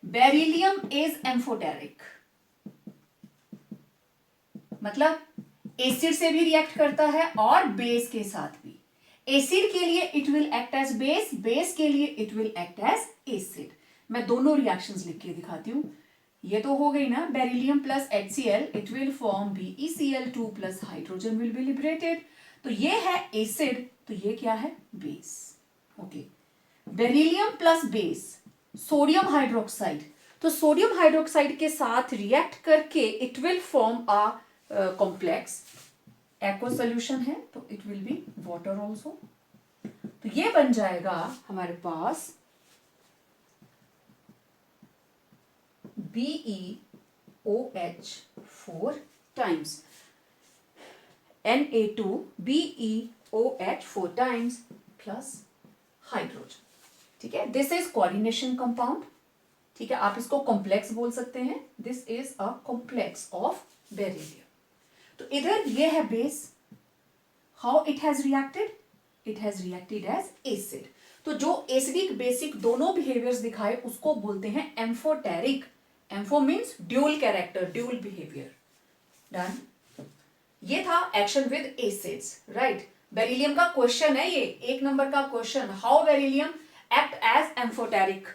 beryllium is amphoteric, मतलब acid से भी react करता है और बेस के साथ भी। एसिड के लिए it will act as base, base के लिए it will act as acid. मैं दोनों रिएक्शंस लिख के दिखाती हूं। ये तो हो गई ना, beryllium plus HCl, it will form BeCl2 plus hydrogen will be liberated. तो ये है एसिड, तो ये क्या है, base, okay. Beryllium plus base, sodium hydroxide, तो सोडियम हाइड्रोक्साइड के साथ रिएक्ट करके it will form a complex, aqua solution है तो it will B water also. तो ये बन जाएगा हमारे पास BeOH4 times Na2BeOH4 times plus hydrogen, ठीक है। दिस इज कोऑर्डिनेशन कंपाउंड, ठीक है, आप इसको कॉम्प्लेक्स बोल सकते हैं। This is a complex of beryllium. तो इधर ये है base, how it has reacted, it has reacted as acid. तो जो एसिडिक बेसिक दोनों बिहेवियर्स दिखाए उसको बोलते हैं amphoteric. Ampho means dual character, dual behaviour, done. ये था action with acids, right. Beryllium का क्वेश्चन है ये, 1 नंबर का question, how beryllium act as amphoteric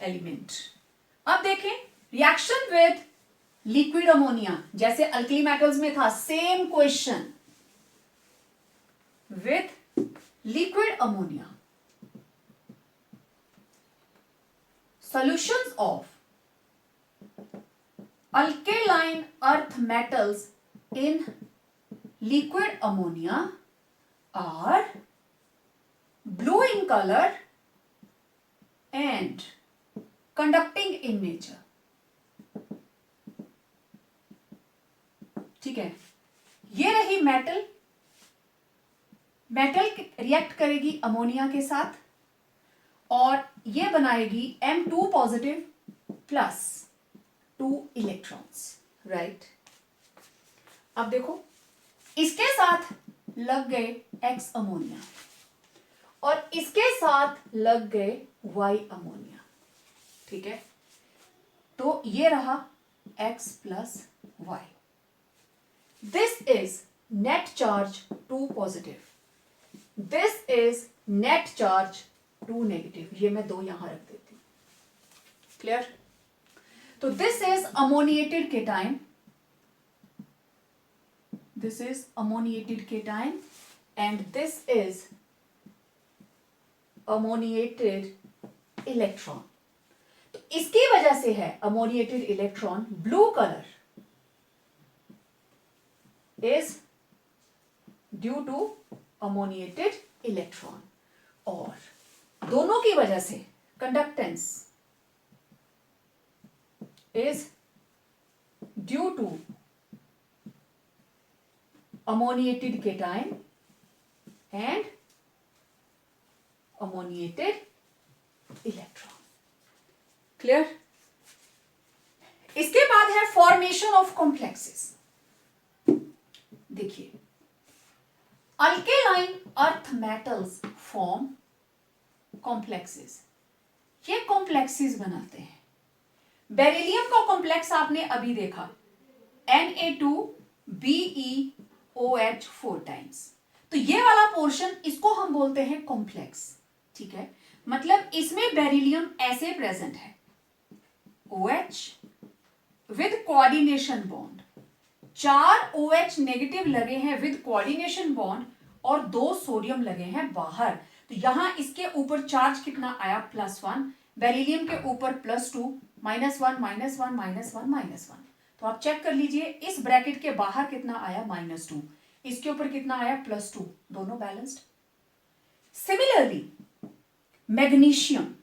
element. अब देखें रिएक्शन विद लिक्विड अमोनिया, जैसे अल्कली मेटल्स में था, same question with liquid ammonia. Solutions of alkaline earth metals in liquid ammonia are blue in colour and conducting in nature, ठीक है। ये रही metal, metal react करेगी अमोनिया के साथ और ये बनाएगी M2 positive plus 2 electrons, right. अब देखो, इसके साथ लग गए एक्स अमोनिया और इसके साथ लग गए वाई अमोनिया, ठीक है। तो ये रहा x plus y. This is net charge two positive, this is net charge two negative. ये मैं 2 यहां रख देती हूं, क्लियर। तो this is ammoniated cation, this is ammoniated cation and this is ammoniated electron। तो इसकी वजह से है ammoniated electron, blue color is due to ammoniated electron। और दोनों की वजह से conductance is due to ammoniated cation and ammoniated electron, clear। इसके बाद है फॉर्मेशन ऑफ कॉम्प्लेक्सेस। देखिए, alkaline earth metals form complexes, ये कॉम्प्लेक्सेस बनाते हैं। बेरिलियम का कॉम्प्लेक्स आपने अभी देखा, Na2BeOH 4 टाइम्स। तो ये वाला पोर्शन, इसको हम बोलते हैं कॉम्प्लेक्स, ठीक है। मतलब इसमें बेरिलियम ऐसे प्रेजेंट है, OH with coordination bond, 4 OH negative लगे हैं विद कोऑर्डिनेशन बॉन्ड और 2 सोडियम लगे हैं बाहर। तो यहां इसके ऊपर चार्ज कितना आया, +1। बेरिलियम के ऊपर +2, -1 -1 -1 -1। तो आप चेक कर लीजिए, इस ब्रैकेट के बाहर कितना आया, -2, इसके ऊपर कितना आया, +2, दोनों बैलेंस्ड। सिमिलरली मैग्नीशियम,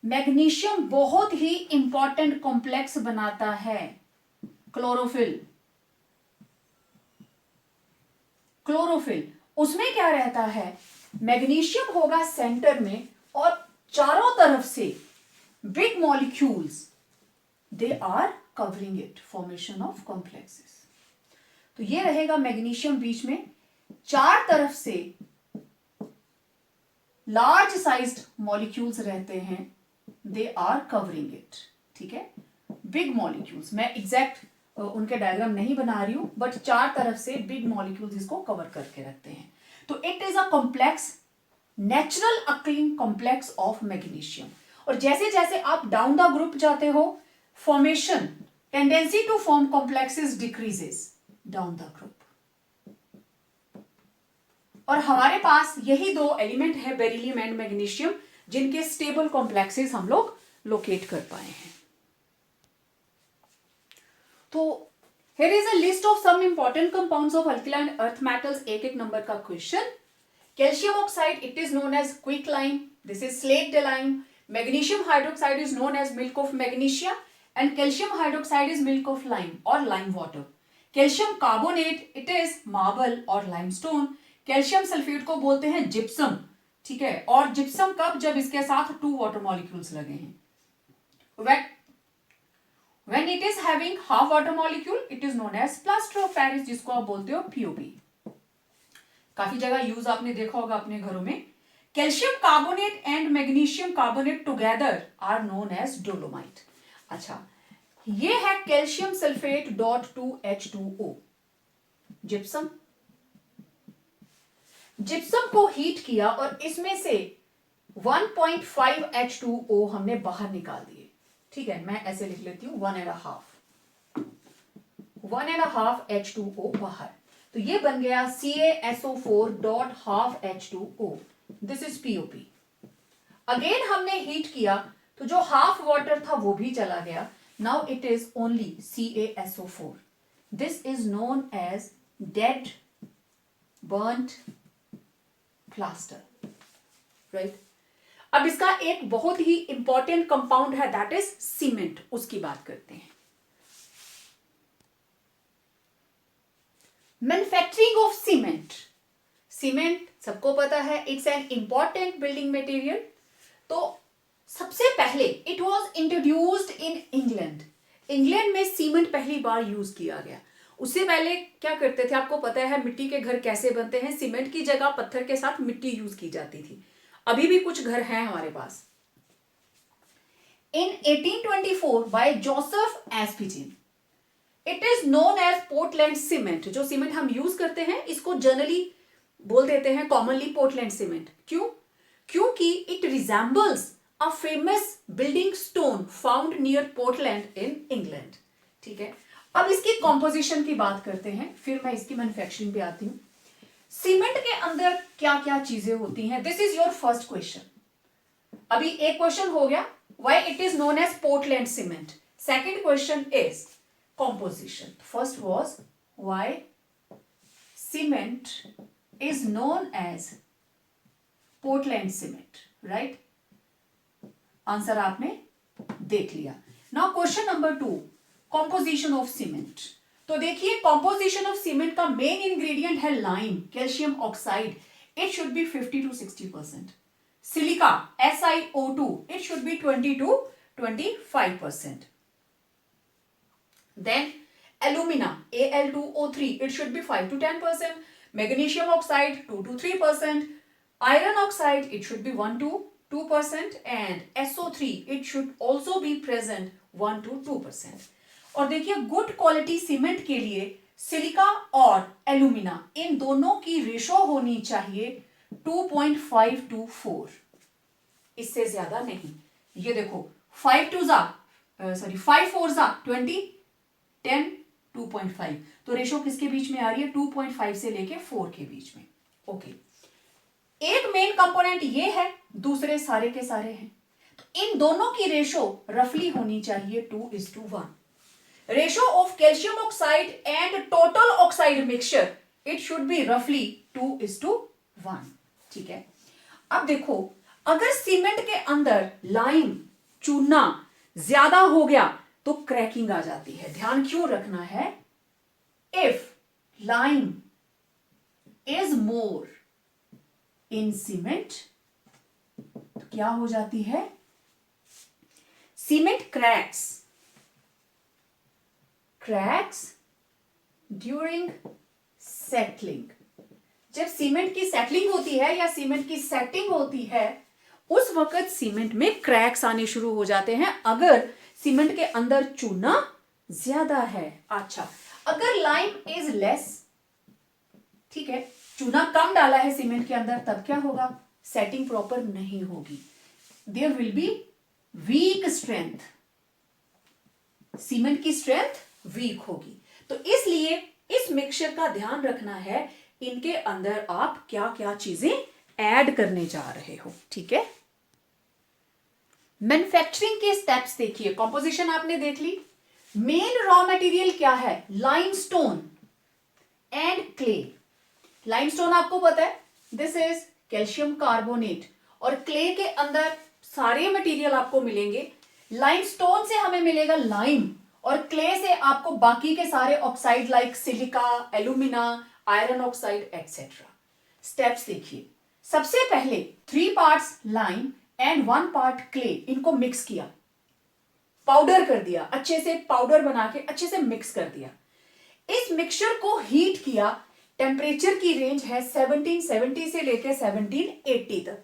मैग्नीशियम बहुत ही इंपॉर्टेंट कॉम्प्लेक्स बनाता है, क्लोरोफिल। क्लोरोफिल उसमें क्या रहता है, मैग्नीशियम होगा सेंटर में और चारों तरफ से big molecules they are covering it, formation of complexes. तो ये रहेगा मैग्नीशियम, बीच में 4 तरफ से लार्ज साइज्ड मॉलिक्यूल्स रहते हैं, दे आर कवरिंग इट, ठीक है। बिग मॉलिक्यूल्स, मैं एग्जैक्ट उनके डायग्राम नहीं बना रही हूं, बट 4 तरफ से बिग मॉलिक्यूल्स इसको कवर करके रखते हैं। तो it is a complex, natural occurring complex of magnesium. और जैसे जैसे आप डाउन द ग्रुप जाते हो, formation, tendency to form complexes decreases down the group. और हमारे पास यही 2 एलिमेंट है, बेरिलियम एंड मैग्नीशियम, जिनके स्टेबल कॉम्प्लेक्सेस हम लोग लोकेट कर पाए हैं। तो here is a list of some important compounds of alkaline earth metals, एक नंबर का question. Calcium oxide, it is known as quicklime, this is slaked-lime. Magnesium hydroxide is known as milk of magnesia and calcium hydroxide is milk of lime or lime water. Calcium carbonate, it is marble और limestone. Calcium sulphate को बोलते हैं gypsum, ठीक है। और gypsum कब, जब इसके साथ 2 वाटर मॉलिक्यूल्स लगे हैं। When it is having half water molecule, it is known as plaster of Paris, जिसको आप बोलते हो POP। काफी जगह यूज आपने देखा होगा अपने घरों में। Calcium carbonate and magnesium carbonate together are known as dolomite. अच्छा, ये है calcium sulphate .2H2O, gypsum. Gypsum को हीट किया और इसमें से 1.5 H2O हमने बाहर निकाल दिए, ठीक है। मैं ऐसे लिख लेती हूं, 1.5 H2O बाहर। तो ये बन गया CaSO4 .12H2O, this is POP। Again हमने हीट किया तो जो हाफ वाटर था वो भी चला गया, now it is only CaSO4, this is known as dead burnt plaster, right. अब इसका एक बहुत ही इंपॉर्टेंट कंपाउंड है, दैट इज सीमेंट, उसकी बात करते हैं। मैन्युफैक्चरिंग ऑफ सीमेंट, सीमेंट सबको पता है, it's an important building material. तो सबसे पहले it was introduced in England England में सीमेंट पहली बार यूज किया गया। उससे पहले क्या करते थे आपको पता है, मिट्टी के घर कैसे बनते हैं, सीमेंट की जगह पत्थर के साथ मिट्टी यूज की जाती थी। अभी भी कुछ घर हैं हमारे पास। In 1824 by Joseph Aspdin, it is known as Portland cement. जो सीमेंट हम यूज करते हैं इसको जनरली बोल देते हैं कॉमनली पोर्टलैंड सीमेंट। क्यों? क्योंकि it resembles a famous building stone found near Portland in England. ठीक है, अब इसकी कॉम्पोजिशन की बात करते हैं, फिर मैं इसकी मैन्युफैक्चरिंग पे आती हूं। सीमेंट के अंदर क्या क्या चीजें होती हैं? This is your first question. अभी एक क्वेश्चन हो गया, why it is known as Portland cement. Second question is composition. First was why cement is known as Portland cement, right? Answer आपने देख लिया। Now question number 2, composition of cement. तो देखिए composition of cement का main ingredient है lime, calcium oxide. It should be 50 to 60%. Silica, SiO2, it should be 20 to 25%. Then alumina, Al2O3, it should be 5 to 10%. Magnesium oxide 2 to 3%. Iron oxide, it should be 1 to 2%. And SO3, it should also be present 1 to 2%. और देखिए good quality cement के लिए silica और alumina इन दोनों की ratio होनी चाहिए 2.5 to 4, इससे ज्यादा नहीं। ये देखो 5 4 20, 10, 2.5, तो रेशो किसके बीच में आ रही है? 2.5 से लेके 4 के बीच में। ओके, एक मेन कंपोनेंट ये है, दूसरे सारे के सारे हैं, तो इन दोनों की रेशो रफली होनी चाहिए 2:1। Ratio of calcium oxide and total oxide mixture, it should B रफली 2:1। ठीक है, अब देखो अगर सीमेंट के अंदर लाइम, चूना ज्यादा हो गया तो क्रैकिंग आ जाती है। ध्यान क्यों रखना है? If lime is more in cement तो क्या हो जाती है? Cement cracks during settling. जब सीमेंट की सेटलिंग होती है या सीमेंट की सेटिंग होती है उस वक्त सीमेंट में क्रैक्स आने शुरू हो जाते हैं अगर सीमेंट के अंदर चूना ज्यादा है। अच्छा, अगर लाइम इज लेस, ठीक है, चूना कम डाला है सीमेंट के अंदर, तब क्या होगा? सेटिंग प्रॉपर नहीं होगी, there will be weak strength, cement की स्ट्रेंथ वीक होगी। तो इसलिए इस मिक्सचर का ध्यान रखना है, इनके अंदर आप क्या क्या चीजें ऐड करने जा रहे हो। ठीक है, मैन्युफैक्चरिंग के स्टेप्स देखिए। कॉम्पोजिशन आपने देख ली। मेन रॉ मटेरियल क्या है? Limestone and clay. लाइमस्टोन आपको पता है, दिस इज कैल्शियम कार्बोनेट, और क्ले के अंदर सारे मटेरियल आपको मिलेंगे। लाइमस्टोन से हमें मिलेगा लाइम, और क्ले से आपको बाकी के सारे oxide like silica, alumina, iron oxide etcetera. Steps देखिए। सबसे पहले 3 parts lime and 1 part clay, इनको मिक्स किया, पाउडर कर दिया, अच्छे से पाउडर बना के अच्छे से मिक्स कर दिया। इस मिक्सचर को हीट किया। टेम्परेचर की रेंज है 1770 से लेकर 1780 तक,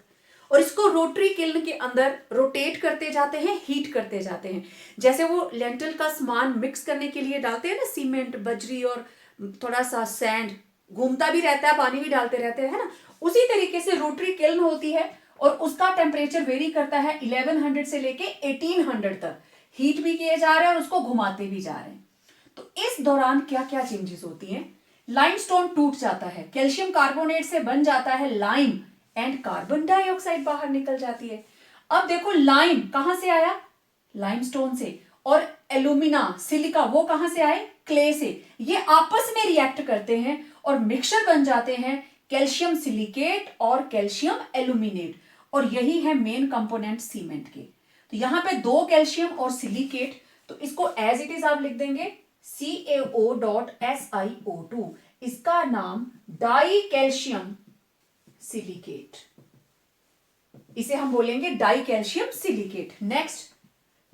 और इसको रोटरी किल्न के अंदर रोटेट करते जाते हैं, हीट करते जाते हैं। जैसे वो लेंटल का सामान मिक्स करने के लिए डालते हैं ना, सीमेंट, बजरी और थोड़ा सा सैंड, घूमता भी रहता है, पानी भी डालते रहते हैं, है ना, उसी तरीके से रोटरी किल्न होती है, और उसका टेम्परेचर वेरी करता है 1100 से लेके 1800 तक। हीट भी किए जा रहे हैं और उसको घुमाते भी जा रहे हैं। तो इस दौरान क्या क्या चेंजेस होती हैं? लाइमस्टोन टूट जाता है, कैल्शियम कार्बोनेट से बन जाता है लाइम, एंड कार्बन डाइऑक्साइड बाहर निकल जाती है। अब देखो लाइम कहां से आया? लाइमस्टोन से, और एल्यूमिना, सिलिका, वो कहां से आए? क्ले से। ये आपस में रिएक्ट करते हैं और मिक्सचर बन जाते हैं कैल्शियम सिलिकेट और कैल्शियम एल्यूमिनेट, और यही है मेन कंपोनेंट सीमेंट के। तो यहां पे 2 कैल्शियम और सिलिकेट, तो इसको एज इट इज आप लिख देंगे CaO.SiO2, इसका नाम डाई कैल्शियम सिलिकेट, इसे हम बोलेंगे die calcium silicate. Next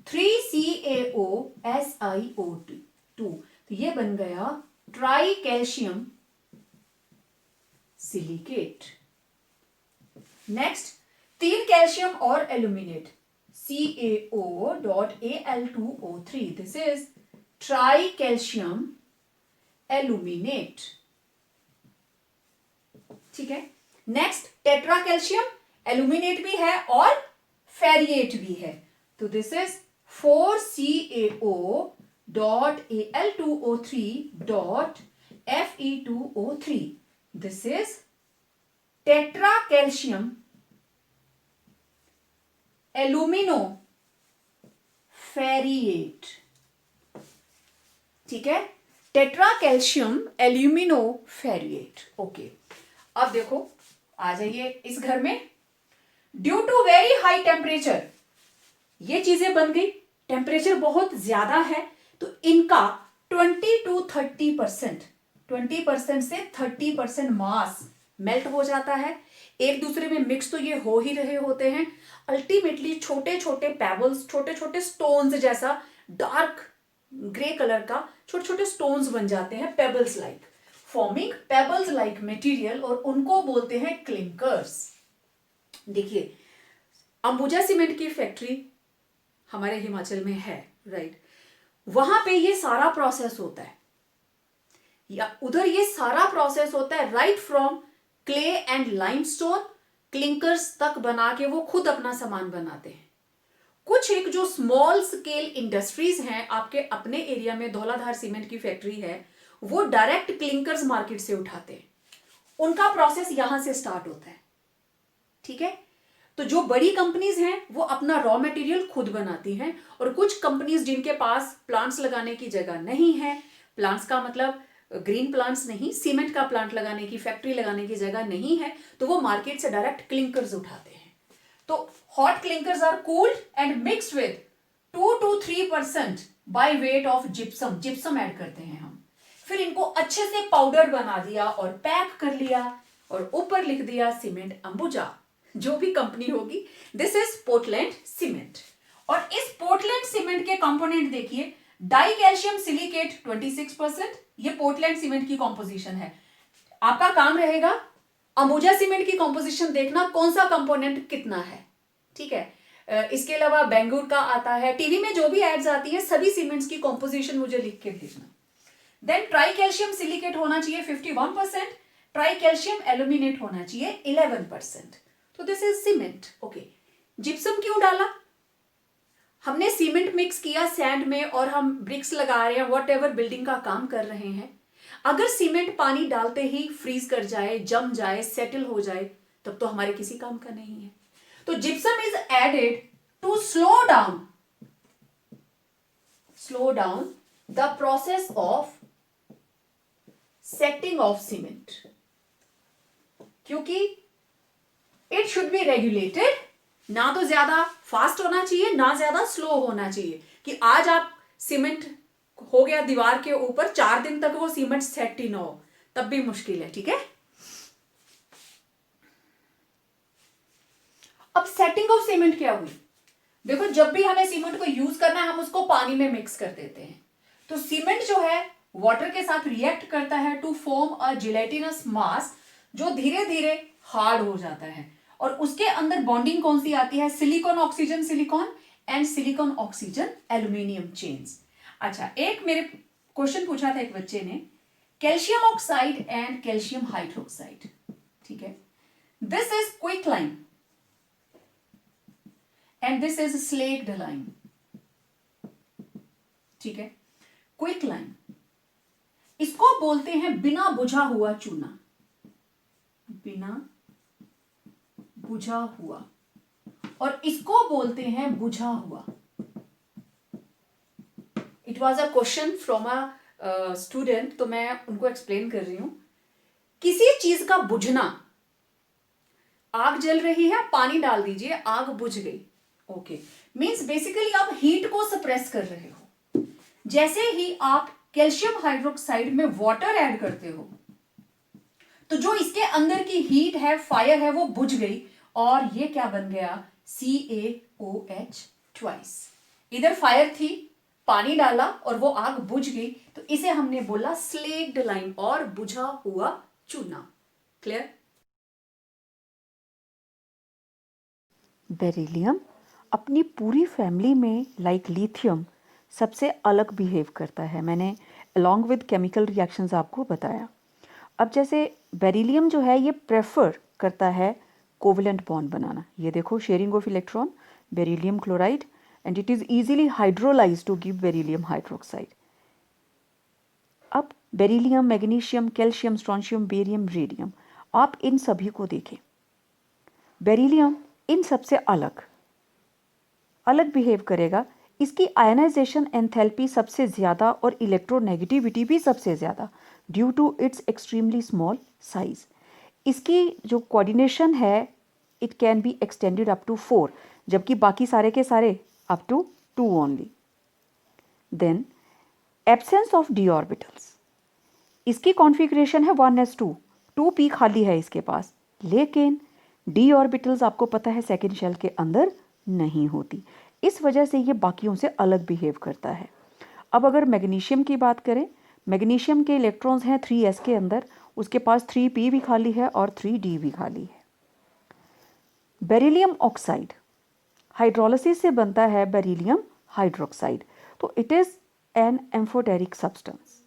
3CaOSiO2, तो ये बन गया tri calcium silicate. Next, 3 calcium और aluminate, CaO.Al2O3, this is tri calcium aluminate. ठीक है। नेक्स्ट, टेट्रा कैल्शियम, एल्यूमिनेट भी है और फेरिएट भी है, तो this is 4CaO.Al2O3.Fe2O3, this is tetra calcium alumino ferrite. ठीक है, tetra calcium alumino ferrite. Okay, अब देखो, आ जाइए इस घर में। Due to very high temperature, ये चीजें बन गई, टेम्परेचर बहुत ज्यादा है, तो इनका 20 to 30%, 20% से 30% मास मेल्ट हो जाता है, एक दूसरे में मिक्स तो ये हो ही रहे होते हैं। अल्टीमेटली छोटे छोटे पेबल्स, छोटे छोटे स्टोन्स जैसा डार्क ग्रे कलर का छोटे छोटे स्टोन्स बन जाते हैं, pebbles like, forming pebbles like material, और उनको बोलते हैं क्लिंकर्स। देखिए, अंबुजा सीमेंट की फैक्ट्री हमारे हिमाचल में है, राइट, वहां पे ये सारा प्रोसेस होता है, या उधर ये सारा प्रोसेस होता है, right from clay and limestone clinkers तक बना के वो खुद अपना सामान बनाते हैं। कुछ एक जो स्मॉल स्केल इंडस्ट्रीज हैं, आपके अपने एरिया में धौलाधार सीमेंट की फैक्ट्री है, वो डायरेक्ट क्लिंकर्स मार्केट से उठाते हैं, उनका प्रोसेस यहां से स्टार्ट होता है। ठीक है, तो जो बड़ी कंपनीज हैं वो अपना रॉ मटेरियल खुद बनाती हैं, और कुछ कंपनीज जिनके पास प्लांट्स लगाने की जगह नहीं है, प्लांट्स का मतलब ग्रीन प्लांट्स नहीं, सीमेंट का प्लांट लगाने की, फैक्ट्री लगाने की जगह नहीं है, तो वो मार्केट से डायरेक्ट क्लिंकर्स उठाते हैं। तो hot clinkers are cooled and mixed with 2 to 3% by weight of gypsum, gypsum add करते हैं हम, फिर इनको अच्छे से पाउडर बना दिया और पैक कर लिया, और ऊपर लिख दिया सीमेंट अंबुजा, जो भी कंपनी होगी, दिस इज पोर्टलैंड सीमेंट। और इस पोर्टलैंड सीमेंट के कंपोनेंट देखिए, डाई कैल्शियम सिलिकेट 26%, ये पोर्टलैंड सीमेंट की कॉम्पोजिशन है। आपका काम रहेगा अंबुजा सीमेंट की कॉम्पोजिशन देखना, कौन सा कंपोनेंट कितना है। ठीक है, इसके अलावा बेंगूर का आता है, टीवी में जो भी एड्स आती है, सभी सीमेंट्स की कॉम्पोजिशन मुझे लिख के भेजना। देन ट्राई कैल्शियम सिलिकेट होना चाहिए 51%, ट्राई कैल्शियम एल्यूमिनेट होना चाहिए 11%, तो this is cement. Okay, gypsum क्यों डाला? हमने सीमेंट मिक्स किया सैंड में, और हम ब्रिक्स लगा रहे हैं, वॉट एवर बिल्डिंग का काम कर रहे हैं, अगर सीमेंट पानी डालते ही फ्रीज कर जाए, जम जाए, सेटल हो जाए, तब तो हमारे किसी काम का नहीं है। तो gypsum is added to slow down the process of setting of cement, क्योंकि इट शुड बी रेगुलेटेड, ना तो ज्यादा फास्ट होना चाहिए, ना ज्यादा स्लो होना चाहिए, कि आज आप सीमेंट हो गया दीवार के ऊपर, 4 दिन तक वो सीमेंट सेट ही ना हो, तब भी मुश्किल है। ठीक है, अब सेटिंग ऑफ सीमेंट क्या हुई? देखो, जब भी हमें सीमेंट को यूज करना है, हम उसको पानी में मिक्स कर देते हैं, तो सीमेंट जो है वाटर के साथ रिएक्ट करता है टू फॉर्म अ जिलेटिनस मास, जो धीरे धीरे हार्ड हो जाता है, और उसके अंदर बॉन्डिंग कौन सी आती है? Silicon oxygen silicon and silicon oxygen aluminium chains. अच्छा, एक मेरे क्वेश्चन पूछा था एक बच्चे ने, calcium oxide and calcium hydroxide. ठीक है, this is quicklime and this is slaked lime. ठीक है, क्विकलाइन, इसको बोलते हैं बिना बुझा हुआ चूना, बिना बुझा हुआ, और इसको बोलते हैं बुझा हुआ। It was a question from a student, तो मैं उनको एक्सप्लेन कर रही हूं। किसी चीज का बुझना, आग जल रही है, पानी डाल दीजिए, आग बुझ गई, ओके, मींस बेसिकली आप हीट को सप्रेस कर रहे हो। जैसे ही आप कैल्शियम हाइड्रोक्साइड में वाटर ऐड करते हो, तो जो इसके अंदर की हीट है, फायर है, वो बुझ गई, और ये क्या बन गया? CaOH twice. इधर फायर थी, पानी डाला और वो आग बुझ गई, तो इसे हमने बोला स्लेक्ड लाइम और बुझा हुआ चूना। क्लियर? बेरिलियम अपनी पूरी फैमिली में लाइक लिथियम सबसे अलग बिहेव करता है। मैंने अलॉन्ग विद केमिकल रिएक्शंस आपको बताया। अब जैसे बेरिलियम जो है ये प्रेफर करता है कोवलेंट बॉन्ड बनाना। ये देखो sharing of electron, beryllium chloride, and it is easily hydrolyse to give beryllium hydroxide. अब beryllium, magnesium, calcium, strontium, barium, radium, आप इन सभी को देखें। बेरिलियम इन सबसे अलग अलग बिहेव करेगा। इसकी आयनाइजेशन एंथैल्पी सबसे ज़्यादा और इलेक्ट्रोनेगेटिविटी भी सबसे ज़्यादा due to its extremely small size. इसकी जो कोऑर्डिनेशन है it can be extended up to 4, जबकि बाकी सारे के सारे up to 2 only. Then absence of d orbitals, इसकी कॉन्फ़िगरेशन है 1s2, 2p खाली है इसके पास, लेकिन डी ऑर्बिटल्स आपको पता है सेकेंड शेल के अंदर नहीं होती। इस वजह से ये बाकियों से अलग बिहेव करता है। अब अगर मैग्नीशियम की बात करें, मैग्नीशियम के इलेक्ट्रॉन्स हैं 3s के अंदर, उसके पास 3p भी खाली है और 3d भी खाली है। बेरिलियम ऑक्साइड हाइड्रोलिसिस से बनता है बेरिलियम हाइड्रोक्साइड, तो it is N amphoteric substance,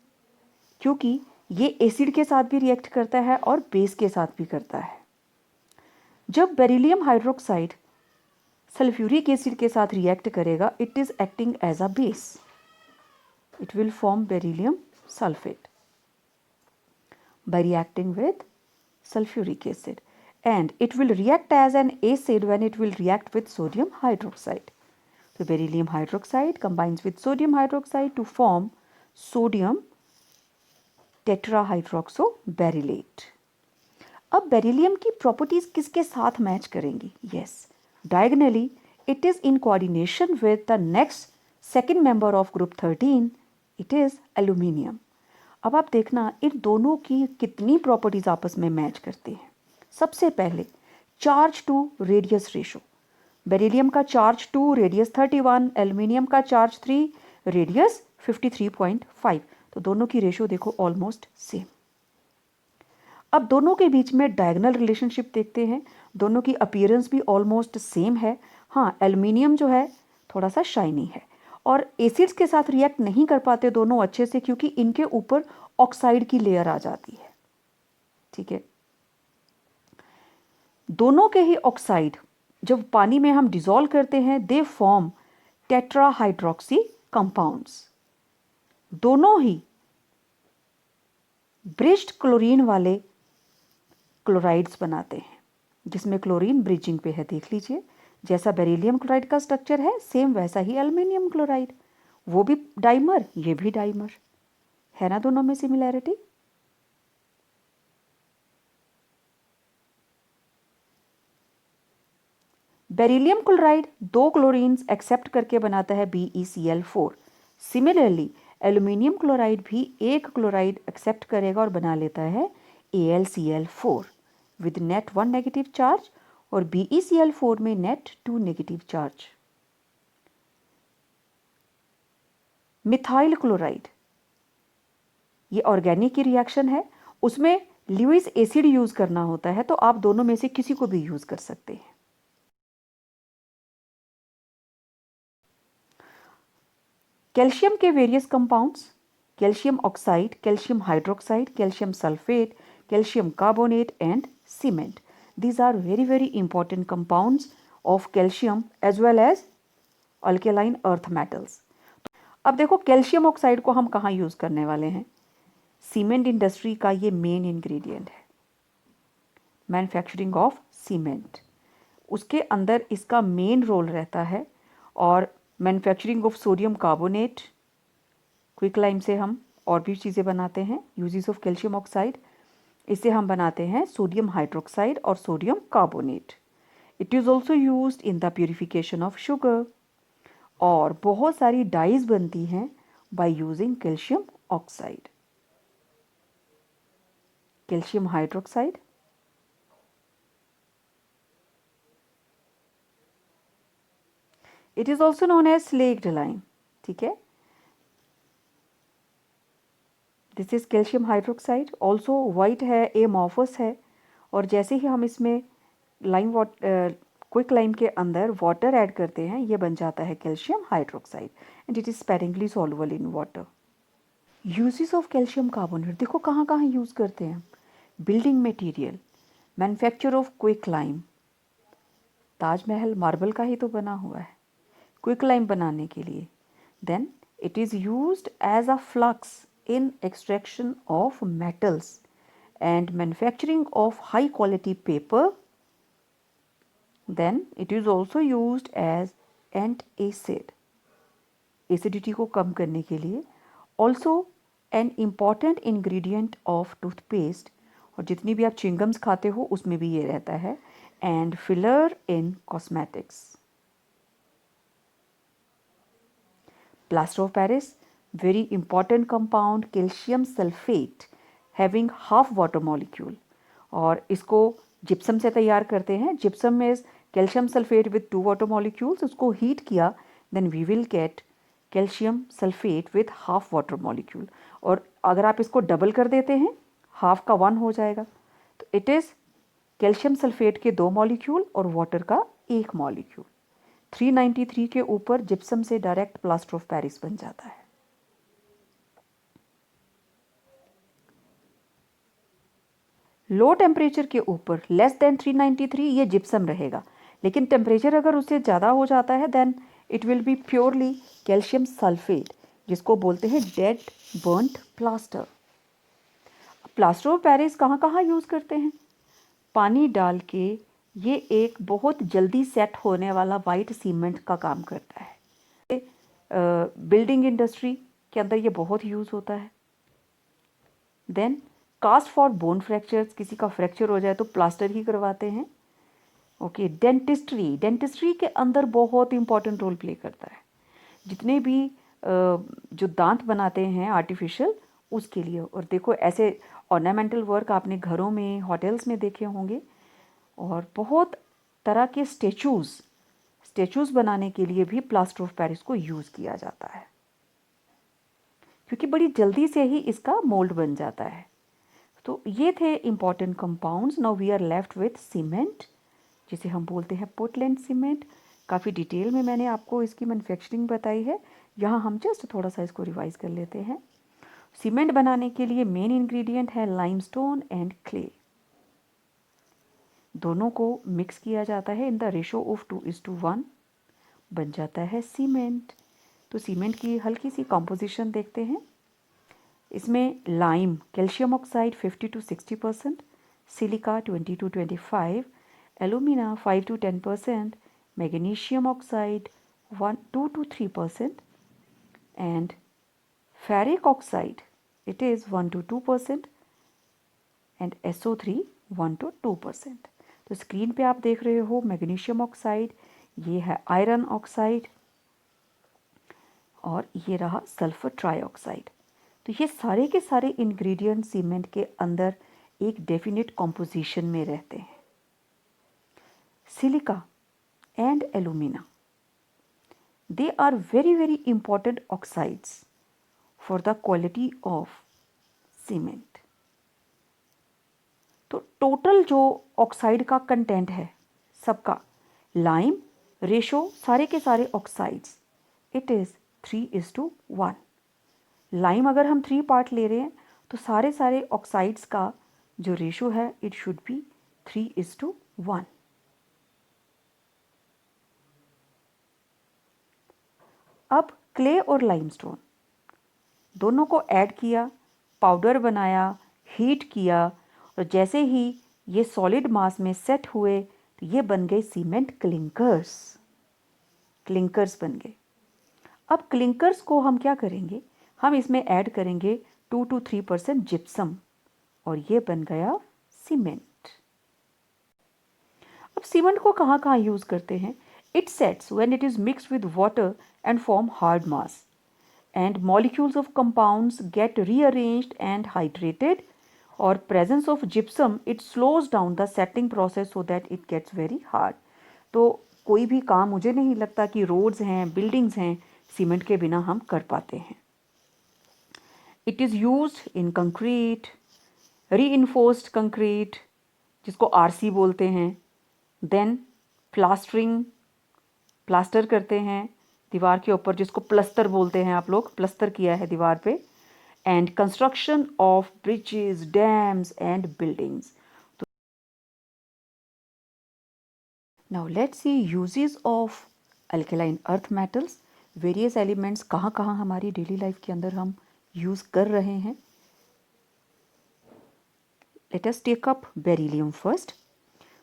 क्योंकि ये एसिड के साथ भी रिएक्ट करता है और बेस के साथ भी करता है। जब बेरिलियम हाइड्रोक्साइड सल्फ्यूरिक एसिड के साथ रिएक्ट करेगा, it is acting as a base, it will form beryllium sulphate by reacting with sulfuric acid, and it will react as an acid when it will react with sodium hydroxide. So beryllium hydroxide combines with sodium hydroxide to form sodium tetrahydroxoberylate. अब beryllium की properties किसके साथ match करेंगी? Yes, diagonally it is in coordination with the next second member of group 13, it is aluminium. अब आप देखना इन दोनों की कितनी प्रॉपर्टीज आपस में मैच करती हैं। सबसे पहले charge to radius ratio, beryllium का चार्ज 2 रेडियस 31, एल्यूमिनियम का चार्ज 3 रेडियस 53.5, तो दोनों की रेशो देखो ऑलमोस्ट सेम। अब दोनों के बीच में डायगोनल रिलेशनशिप देखते हैं, दोनों की अपीयरेंस भी ऑलमोस्ट सेम है। हाँ, एल्यूमिनियम जो है थोड़ा सा शाइनी है और एसिड्स के साथ रिएक्ट नहीं कर पाते दोनों अच्छे से, क्योंकि इनके ऊपर ऑक्साइड की लेयर आ जाती है। ठीक है, दोनों के ही ऑक्साइड जब पानी में हम डिसॉल्व करते हैं दे फॉर्म टेट्राहाइड्रोक्सी कंपाउंड्स। दोनों ही ब्रिज्ड क्लोरीन वाले क्लोराइड्स बनाते हैं, जिसमें क्लोरीन ब्रिजिंग पे है। देख लीजिए, जैसा बेरिलियम क्लोराइड का स्ट्रक्चर है सेम वैसा ही एल्युमिनियम क्लोराइड, वो भी डाइमर, ये भी डाइमर है ना, दोनों में similarity. Beryllium chloride 2 chlorines accept करके बनाता है BeCl4। सिमिलरली एल्यूमिनियम क्लोराइड भी एक क्लोराइड एक्सेप्ट करेगा और बना लेता है AlCl4 with net 1 negative charge और BeCl4 में net 2 negative charge. Methyl chloride ये ऑर्गेनिक की रिएक्शन है, उसमें ल्यूइस एसिड यूज करना होता है, तो आप दोनों में से किसी को भी यूज कर सकते हैं। कैल्शियम के various compounds, calcium oxide, calcium hydroxide, calcium sulphate, calcium carbonate and cement, these are very important compounds of calcium as well as alkaline earth metals. अब देखो कैल्शियम ऑक्साइड को हम कहाँ यूज करने वाले हैं? सीमेंट इंडस्ट्री का ये मेन इंग्रेडिएंट है, मैन्युफैक्चरिंग ऑफ सीमेंट, उसके अंदर इसका मेन रोल रहता है। और manufacturing of sodium carbonate, quick lime से हम और भी चीज़ें बनाते हैं। यूजेस ऑफ कैल्शियम ऑक्साइड, इससे हम बनाते हैं सोडियम हाइड्रोक्साइड और sodium carbonate. It is also use in the purification of sugar, और बहुत सारी डाइज बनती हैं by using calcium oxide. Calcium hydroxide, it is also known as slaked lime, ठीक है। This is calcium hydroxide, also white है, amorphous है, और जैसे ही हम इसमें लाइम क्विक लाइम के अंदर वाटर ऐड करते हैं ये बन जाता है calcium hydroxide and it is sparingly soluble in water. Uses of calcium carbonate देखो कहाँ कहाँ यूज़ करते हैं। Building material, manufacture of quick lime, Taj Mahal marble का ही तो बना हुआ है क्विक लाइम बनाने के लिए। Then it is used as a flux in extraction of metals and manufacturing of high quality paper. Then it is also used as antacid, acidity को कम करने के लिए। Also an important ingredient of toothpaste, और जितनी भी आप chewing gums खाते हो उसमें भी ये रहता है, and filler in cosmetics. Plaster of Paris, very important compound calcium sulfate having half water molecule, और इसको जिप्सम से तैयार करते हैं। जिप्सम में calcium sulphate with 2 water molecules, उसको हीट किया then we will get calcium sulphate with half water molecule, और अगर आप इसको डबल कर देते हैं हाफ का 1 हो जाएगा। तो इट इज़ कैल्शियम सल्फेट के 2 मॉलिक्यूल और वाटर का 1 मॉलिक्यूल। 393 के ऊपर जिप्सम से डायरेक्ट प्लास्टर ऑफ पेरिस बन जाता है। लो टेम्परेचर के ऊपर लेस देन 393 ये जिप्सम रहेगा, लेकिन टेम्परेचर अगर उससे ज़्यादा हो जाता है then it will be purely calcium sulphate, जिसको बोलते हैं dead burnt plaster. Plaster of Paris कहाँ कहाँ यूज़ करते हैं? पानी डाल के ये एक बहुत जल्दी सेट होने वाला वाइट सीमेंट का काम करता है। बिल्डिंग इंडस्ट्री के अंदर ये बहुत यूज़ होता है। Then cast for bone fractures, किसी का फ्रैक्चर हो जाए तो प्लास्टर ही करवाते हैं। ओके, डेंटिस्ट्री के अंदर बहुत इंपॉर्टेंट रोल प्ले करता है। जितने भी जो दांत बनाते हैं आर्टिफिशियल उसके लिए, और देखो ऐसे ऑर्नामेंटल वर्क आपने घरों में होटल्स में देखे होंगे, और बहुत तरह के स्टेचूज़ बनाने के लिए भी प्लास्टर ऑफ पेरिस को यूज़ किया जाता है, क्योंकि बड़ी जल्दी से ही इसका मोल्ड बन जाता है। तो ये थे important compounds. Now we are left with cement, जिसे हम बोलते हैं पोर्टलैंड सीमेंट। काफ़ी डिटेल में मैंने आपको इसकी मैन्युफैक्चरिंग बताई है, यहाँ हम जस्ट थोड़ा सा इसको रिवाइज कर लेते हैं। सीमेंट बनाने के लिए मेन इंग्रेडिएंट है लाइमस्टोन एंड क्ले। दोनों को मिक्स किया जाता है इन द रेशो ऑफ 2:1, बन जाता है सीमेंट। तो सीमेंट की हल्की सी कॉम्पोजिशन देखते हैं। इसमें lime calcium oxide 50 to 60%, silica 20 to 25, alumina 5 to 10%, magnesium oxide 2 to 3%, and ferric oxide it is 1 to 2%, and SO3 1 to 2%। तो स्क्रीन पे आप देख रहे हो मैग्नीशियम ऑक्साइड, ये है आयरन ऑक्साइड, और ये रहा सल्फर ट्राईऑक्साइड। तो ये सारे के सारे इंग्रेडिएंट सीमेंट के अंदर एक डेफिनेट कॉम्पोजिशन में रहते हैं। Silica and alumina, they are very very important oxides for the quality of cement। तो टोटल जो ऑक्साइड का कंटेंट है सबका, लाइम रेशो सारे के सारे ऑक्साइड्स इट इज़ 3:1। लाइम अगर हम 3 पार्ट ले रहे हैं तो सारे सारे ऑक्साइड्स का जो रेशो है इट शुड बी 3:1। अब क्ले और लाइमस्टोन दोनों को ऐड किया, पाउडर बनाया, हीट किया, और जैसे ही ये सॉलिड मास में सेट हुए तो ये बन गए सीमेंट क्लिंकर्स बन गए। अब क्लिंकर्स को हम क्या करेंगे, हम इसमें ऐड करेंगे 2 to 3% जिप्सम, और ये बन गया सीमेंट। अब सीमेंट को कहाँ कहाँ यूज़ करते हैं? It sets when it is mixed with water and form hard mass, and molecules of compounds get rearranged and hydrated, or presence of gypsum it slows down the setting process so that it gets very hard। तो कोई भी काम मुझे नहीं लगता कि roads हैं, buildings हैं, सीमेंट के बिना हम कर पाते हैं। It is used in concrete, reinforced concrete जिसको आरसी बोलते हैं, देन प्लास्टरिंग, प्लास्टर करते हैं दीवार के ऊपर जिसको प्लस्तर बोलते हैं, आप लोग प्लस्तर किया है दीवार पे, and construction of bridges, dams and buildings. Now let's see uses of alkaline earth metals. Various elements कहाँ कहाँ हमारी डेली लाइफ के अंदर हम यूज़ कर रहे हैं। Let us take up beryllium first.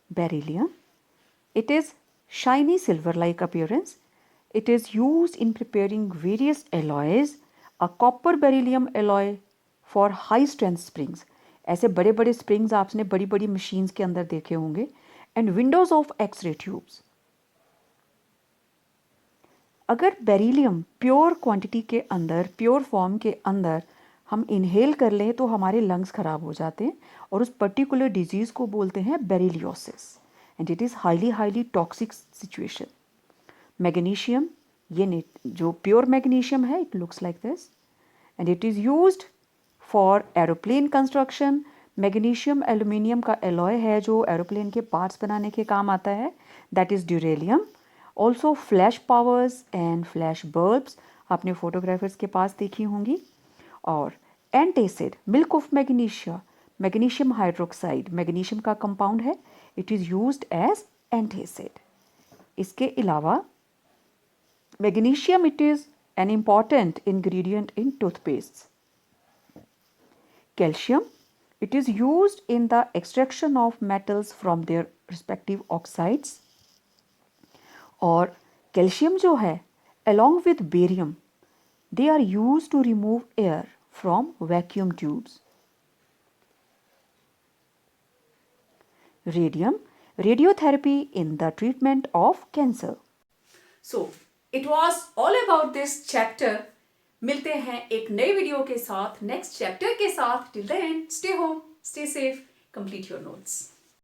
Beryllium, it is shiny silver-like appearance. It is used in preparing various alloys. A copper beryllium alloy for high-strength springs. ऐसे बड़े बड़े springs आपने बड़ी बड़ी machines के अंदर देखे होंगे. And windows of X-ray tubes. अगर बेरिलियम प्योर क्वांटिटी के अंदर, प्योर फॉर्म के अंदर हम इनहेल कर लें तो हमारे लंग्स खराब हो जाते हैं और उस पर्टिकुलर डिजीज़ को बोलते हैं berylliosis, and it is highly toxic situation. Magnesium, ये जो प्योर मैग्नीशियम है, it looks like this and it is used for aeroplane construction. Magnesium aluminium का एलॉय है जो एरोप्लेन के पार्ट्स बनाने के काम आता है, that is duralumin. Also flash powders and flash bulbs आपने फोटोग्राफर्स के पास देखी होंगी। और antacid, milk of magnesia, magnesium hydroxide magnesium का कंपाउंड है, it is used as antacid. इसके अलावा magnesium, it is an important ingredient in toothpaste. Calcium, it is used in the extraction of metals from their respective oxides। और calcium जो है along with barium they are used to remove air from vacuum tubes। Radium, radiotherapy in the treatment of cancer। So it was all about this chapter। मिलते हैं एक नए video के साथ, next chapter के साथ। Till then stay home, stay safe, complete your notes.